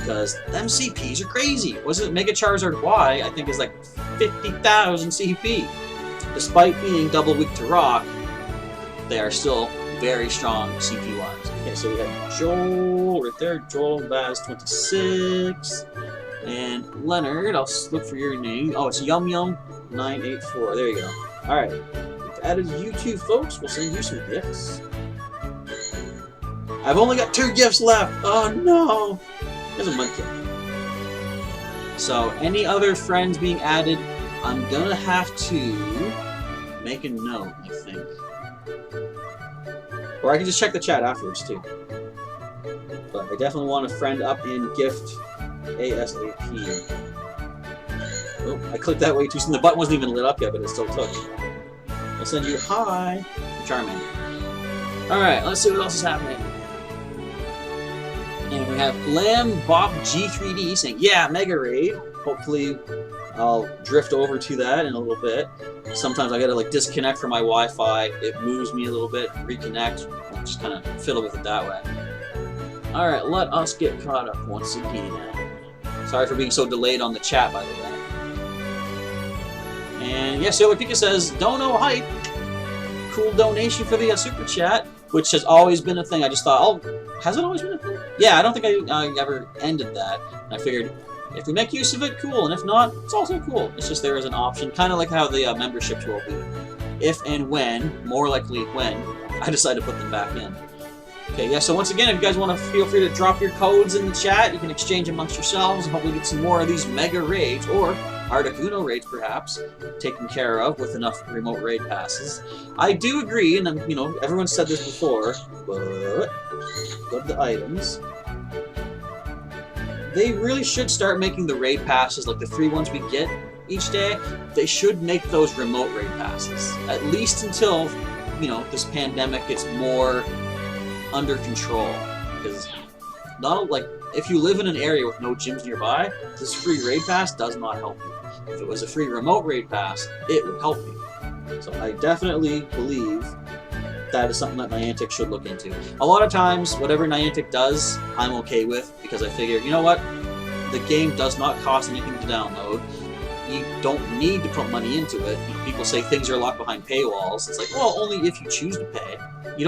S1: Because them CPs are crazy. Was it Mega Charizard Y, I think is like 50,000 CP. Despite being double weak to rock, they are still very strong CP-wise. Okay, so we have Joel right there, Joel Vaz 26. And Leonard, I'll look for your name. Oh, it's YumYum984. There you go. Alright. We've added you two folks. We'll send you some gifts. I've only got 2 gifts left. Oh no! There's a Mudkip. So, any other friends being added I'm gonna have to make a note, I think. Or I can just check the chat afterwards, too. But I definitely want to friend up in gift ASAP. Oh, I clicked that way too soon. The button wasn't even lit up yet, but it still took. I'll send you hi, Charmander. Alright, let's see what else is happening. And we have Lamb Bob G3D saying, yeah, Mega Raid. Hopefully I'll drift over to that in a little bit. Sometimes I gotta like disconnect from my Wi-Fi. It moves me a little bit, reconnect. I'll just kind of fiddle with it that way. Alright, let us get caught up once again. Sorry for being so delayed on the chat, by the way. And yes, Yola Pika says, Dono Hype. Cool donation for the super chat, which has always been a thing. I just thought, oh, has it always been a thing? Yeah, I don't think I ever ended that. I figured, if we make use of it, cool, and if not, it's also cool. It's just there as an option, kind of like how the memberships will be. If and when, more likely when, I decide to put them back in. Okay, yeah, so once again, if you guys want to feel free to drop your codes in the chat, you can exchange amongst yourselves and hopefully get some more of these Mega Raids, or Articuno Raids, perhaps, taken care of with enough remote raid passes. I do agree, and you know, everyone's said this before, but go to the items. They really should start making the raid passes, like the free ones we get each day, they should make those remote raid passes. At least until, you know, this pandemic gets more under control. Because, not like, if you live in an area with no gyms nearby, this free raid pass does not help you. If it was a free remote raid pass, it would help you. So I definitely believe that is something that Niantic should look into. A lot of times, whatever Niantic does, I'm okay with, because I figure, you know what? The game does not cost anything to download. You don't need to put money into it. You know, people say things are locked behind paywalls. It's like, well, only if you choose to pay. You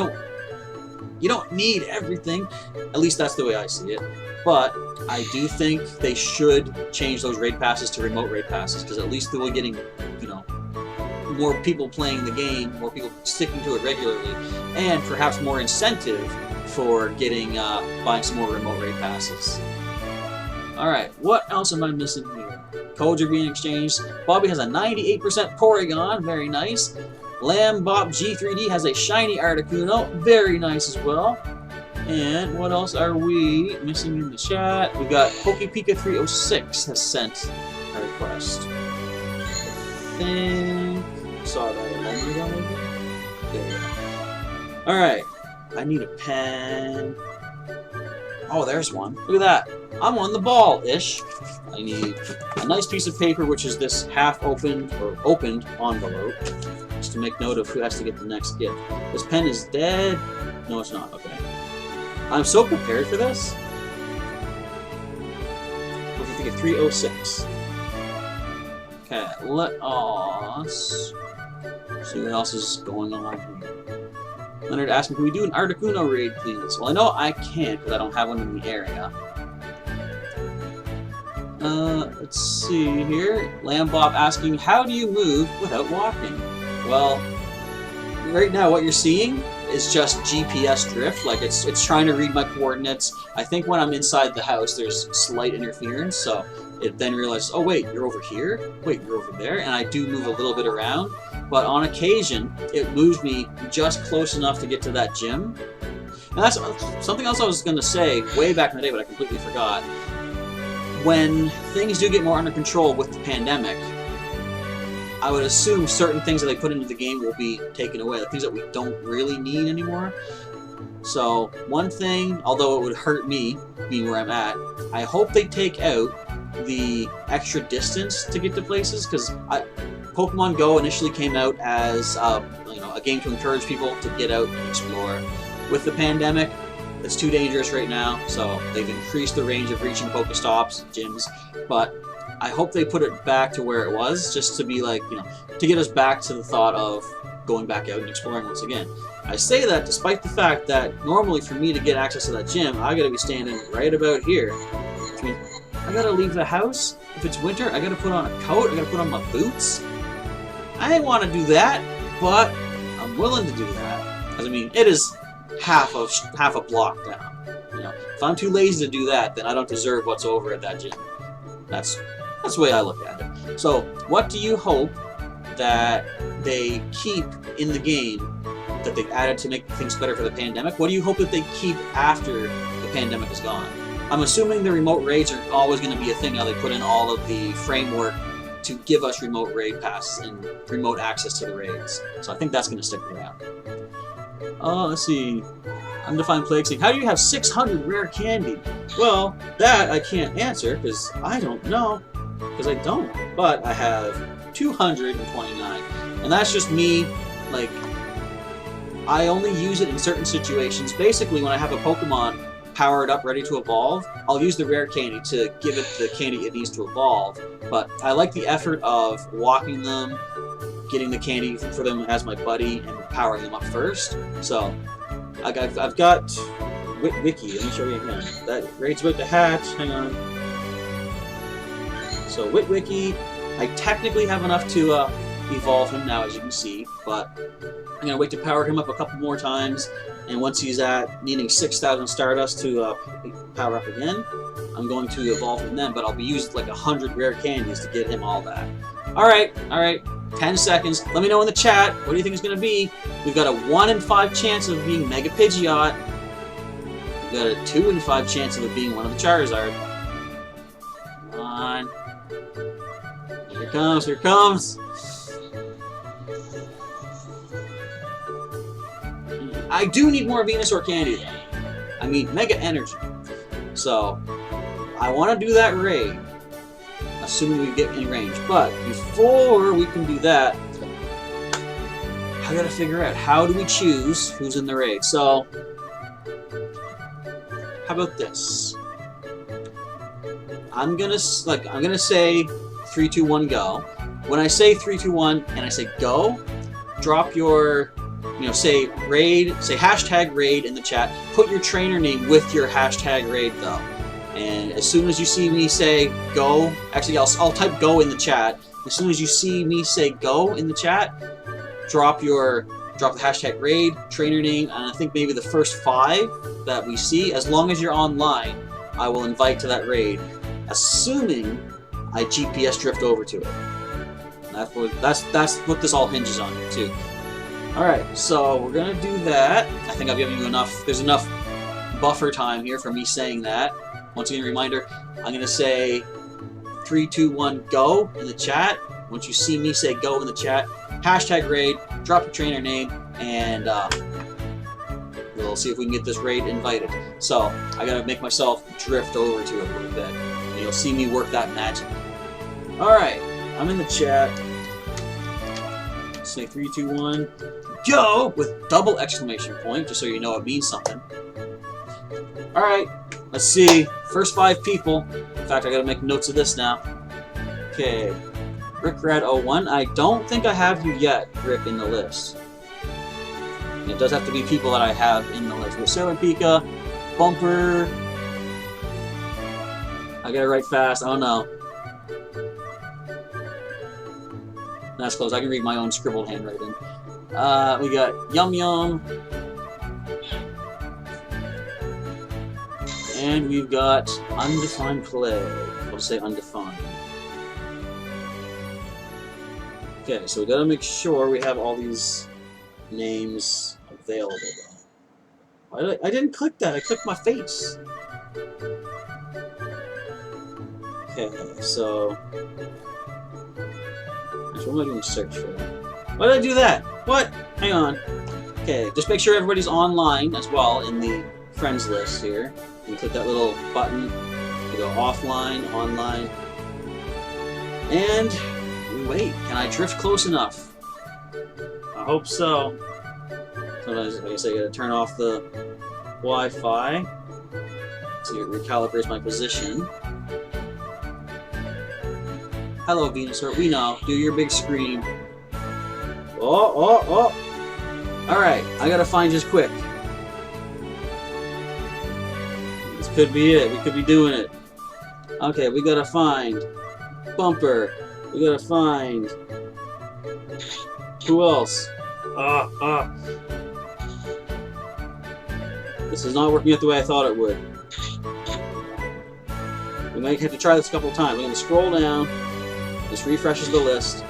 S1: don't need everything. At least that's the way I see it. But I do think they should change those raid passes to remote raid passes, because at least they will be getting, you know, more people playing the game, more people sticking to it regularly, and perhaps more incentive for getting buying some more remote raid passes. Alright, what else am I missing here? Codes are being exchanged. Bobby has a 98% Porygon, very nice. Lambop G3D has a shiny Articuno, very nice as well. And what else are we missing in the chat? We got PokePika306 has sent a request. I think I saw that a moment ago, maybe? There we go. Alright, I need a pen. Oh, there's one. Look at that. I'm on the ball-ish. I need a nice piece of paper, which is this half-opened or opened envelope, just to make note of who has to get the next gift. This pen is dead. No, it's not. Okay. I'm so prepared for this. We're going to get 306. Okay, let us see what else is going on here. Leonard asked me, can we do an Articuno raid, please? Well, I know I can't, because I don't have one in the area. Let's see here. Lambop asking, how do you move without walking? Well, right now what you're seeing is just GPS drift. Like, it's trying to read my coordinates. I think when I'm inside the house, there's slight interference, so it then realizes, oh wait, you're over here? Wait, you're over there? And I do move a little bit around. But on occasion, it moves me just close enough to get to that gym. And that's something else I was going to say way back in the day, but I completely forgot. When things do get more under control with the pandemic, I would assume certain things that they put into the game will be taken away, the things that we don't really need anymore. So, one thing, although it would hurt me, being where I'm at, I hope they take out the extra distance to get to places, because Pokemon Go initially came out as you know, a game to encourage people to get out and explore. With the pandemic, it's too dangerous right now, so they've increased the range of reaching Pokestops, gyms, but I hope they put it back to where it was, just to be like, you know, to get us back to the thought of going back out and exploring once again. I say that despite the fact that normally for me to get access to that gym, I gotta be standing right about here, which means I gotta leave the house. If it's winter, I gotta put on a coat, I gotta put on my boots. I didn't want to do that, but I'm willing to do that. Because, I mean, it is half a block down. You know, if I'm too lazy to do that, then I don't deserve what's over at that gym. That's That's the way I look at it. So, what do you hope that they keep in the game that they've added to make things better for the pandemic? What do you hope that they keep after the pandemic is gone? I'm assuming the remote raids are always going to be a thing. Now they put in all of the framework to give us remote raid passes and remote access to the raids. So I think that's going to stick around. Let's see. Undefined Plague Seed. How do you have 600 rare candy? Well, that I can't answer because I don't know. Because I don't. But I have 229. And that's just me, like, I only use it in certain situations. Basically, when I have a Pokemon powered up, ready to evolve, I'll use the rare candy to give it the candy it needs to evolve. But I like the effort of walking them, getting the candy for them as my buddy, and powering them up first. So, I've got Wiki. Let me show you again. That raid's about to hatch. Hang on. So, Wiki, I technically have enough to evolve him now, as you can see, but I'm going to wait to power him up a couple more times, and once he's at needing 6,000 Stardust to power up again, I'm going to evolve him then, but I'll be using like 100 rare candies to get him all that. Alright, 10 seconds. Let me know in the chat, what do you think it's going to be? We've got a 1 in 5 chance of being Mega Pidgeot. We've got a 2 in 5 chance of it being one of the Charizard. Come on. Here it comes, here it comes. I do need more Venusaur candy though. I need Mega Energy. So, I want to do that raid, assuming we get in range. But before we can do that, I gotta figure out how do we choose who's in the raid. So, how about this? I'm gonna say 3, 2, 1, go. When I say 3, 2, 1 and I say go, drop your, say raid, say hashtag raid in the chat. Put your trainer name with your hashtag raid though. And as soon as you see me say go, actually I'll type go in the chat. As soon as you see me say go in the chat, drop the hashtag raid, trainer name, and I think maybe the first 5 that we see. As long as you're online, I will invite to that raid, assuming I GPS drift over to it. That's what this all hinges on here too. Alright, so we're gonna do that. I think I've given you enough, there's enough buffer time here for me saying that. Once again, a reminder, I'm gonna say 3, 2, 1, go in the chat. Once you see me say go in the chat, hashtag raid, drop your trainer name, and we'll see if we can get this raid invited. So, I gotta make myself drift over to it a little bit, and you'll see me work that magic. Alright, I'm in the chat. Say 3, 2, 1, go! With double exclamation point, just so you know it means something. Alright, let's see. First 5 people. In fact, I gotta make notes of this now. Okay. RickRad01. I don't think I have you yet, Rick, in the list. And it does have to be people that I have in the list. With Sailor Pika, Bumper. I gotta write fast. Oh no. That's close. I can read my own scribbled handwriting. We got Yum Yum. And we've got Undefined Plague. I'll just say undefined. Okay, so we gotta make sure we have all these names available though. I didn't click that, I clicked my face. Okay, so what am I doing search for? Why did I do that? What? Hang on. Okay, just make sure everybody's online as well in the friends list here. You click that little button. You go offline, online. And we wait. Can I drift close enough? I hope so. Sometimes, like I say, I gotta turn off the Wi-Fi. So it recalibrates my position. Hello, Venusaur. We know. Do your big scream. Oh! Alright, I gotta find just quick. This could be it. We could be doing it. Okay, we gotta find Bumper. We gotta find... Who else? This is not working out the way I thought it would. We might have to try this a couple of times. I'm going to scroll down. This refreshes the list.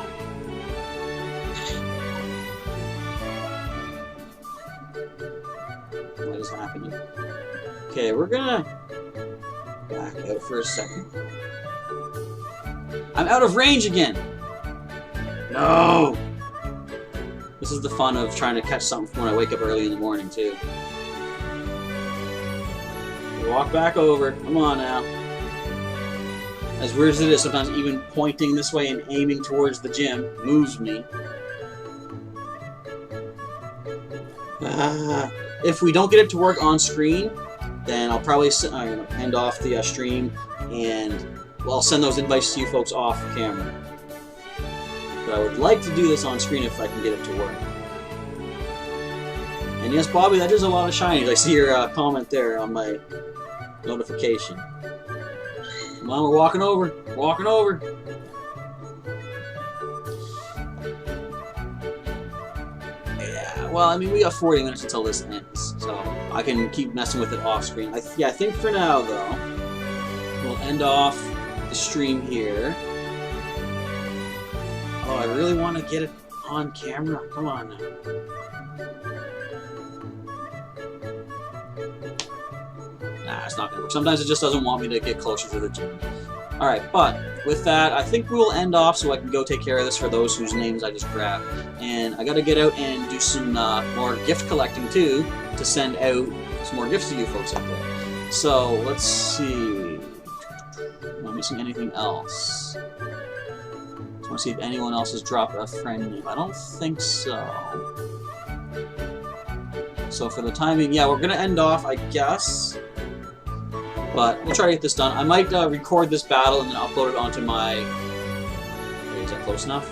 S1: What is happening? Okay, we're gonna back out for a second. I'm out of range again! No! This is the fun of trying to catch something when I wake up early in the morning, too. Walk back over. Come on now. As weird as it is, sometimes even pointing this way and aiming towards the gym moves me. If we don't get it to work on screen, then I'll probably end off the stream, and well, I'll send those invites to you folks off camera. But I would like to do this on screen if I can get it to work. And yes, Bobby, that is a lot of shinies. I see your comment there on my notification. Come on, we're walking over. We're walking over. Yeah, well, I mean, we got 40 minutes until this ends, so I can keep messing with it off screen. Yeah, I think for now, though, we'll end off the stream here. Oh, I really want to get it on camera. Come on now. Nah, it's not going to work. Sometimes it just doesn't want me to get closer to the gym. Alright, but with that, I think we'll end off so I can go take care of this for those whose names I just grabbed. And I got to get out and do some more gift collecting, too, to send out some more gifts to you folks out there. So, let's see. Am I missing anything else? I want to see if anyone else has dropped a friend name. I don't think so. So for the timing, yeah, we're going to end off, I guess. But we'll try to get this done. I might record this battle and then upload it onto my... Wait, is that close enough?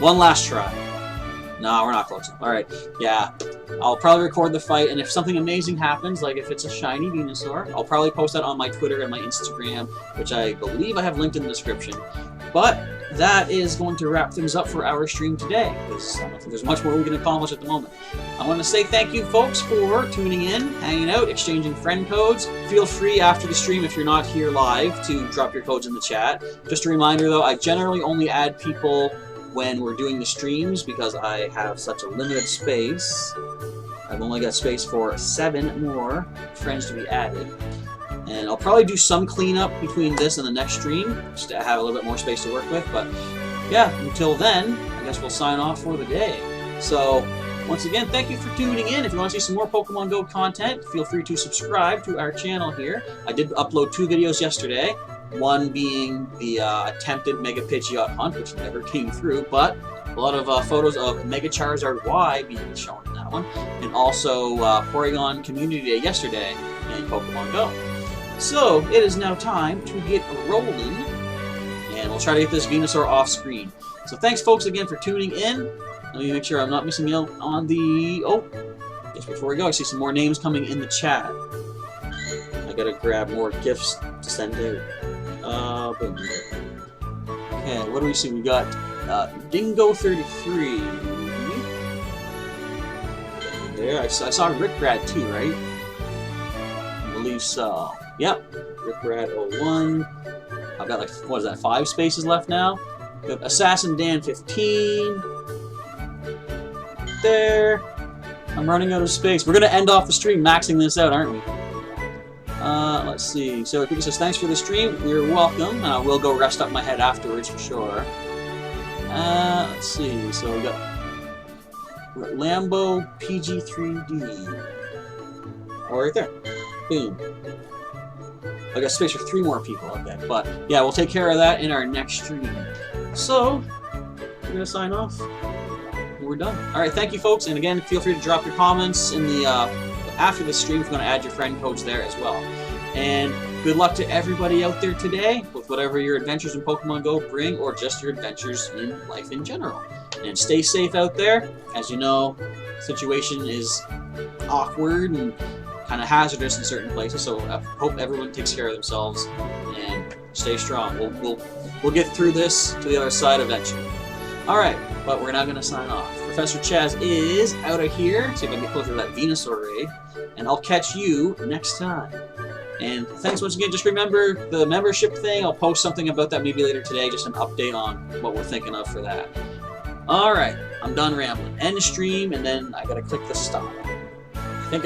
S1: One last try. No, we're not close enough. Alright, yeah. I'll probably record the fight, and if something amazing happens, like if it's a shiny Venusaur, I'll probably post that on my Twitter and my Instagram, which I believe I have linked in the description. But that is going to wrap things up for our stream today, because I don't think there's much more we can accomplish at the moment. I want to say thank you, folks, for tuning in, hanging out, exchanging friend codes. Feel free after the stream, if you're not here live, to drop your codes in the chat. Just a reminder, though, I generally only add people when we're doing the streams because I have such a limited space. I've only got space for 7 more friends to be added. And I'll probably do some cleanup between this and the next stream, just to have a little bit more space to work with. But yeah, until then, I guess we'll sign off for the day. So, once again, thank you for tuning in. If you want to see some more Pokemon Go content, feel free to subscribe to our channel here. I did upload 2 videos yesterday. One being the attempted Mega Pidgeot hunt, which never came through, but a lot of photos of Mega Charizard Y being shown in that one. And also Porygon Community Day yesterday in Pokemon Go. So, it is now time to get rolling, and we'll try to get this Venusaur off screen. So thanks, folks, again for tuning in. Let me make sure I'm not missing out on the... Oh, just before we go, I see some more names coming in the chat. I gotta grab more gifts to send out. Okay, what do we see? We got Dingo33. There, I saw Rickrat too, right? I believe so. Yep, Rickrat01. I've got like, what is that, 5 spaces left now? We have Assassin Dan 15. There. I'm running out of space. We're going to end off the stream maxing this out, aren't we? Let's see. So Ricky says, thanks for the stream. You're welcome. We'll go rest up my head afterwards for sure. Let's see. So we got Lambo PG3D. Oh, right there. Boom. I got space for 3 more people, okay. But yeah, we'll take care of that in our next stream. So, we're gonna sign off. And we're done. Alright, thank you, folks, and again, feel free to drop your comments in the after the stream if you want to add your friend codes there as well. And good luck to everybody out there today with whatever your adventures in Pokemon Go bring, or just your adventures in life in general. And stay safe out there. As you know, the situation is awkward and kind of hazardous in certain places, so I hope everyone takes care of themselves and stay strong. We'll get through this to the other side eventually. Alright, but we're now going to sign off. Professor Chaz is out of here. See if I can get closer to that Venusaur raid, and I'll catch you next time. And thanks once again. Just remember the membership thing. I'll post something about that maybe later today, just an update on what we're thinking of for that. Alright, I'm done rambling. End stream, and then I gotta click the stop.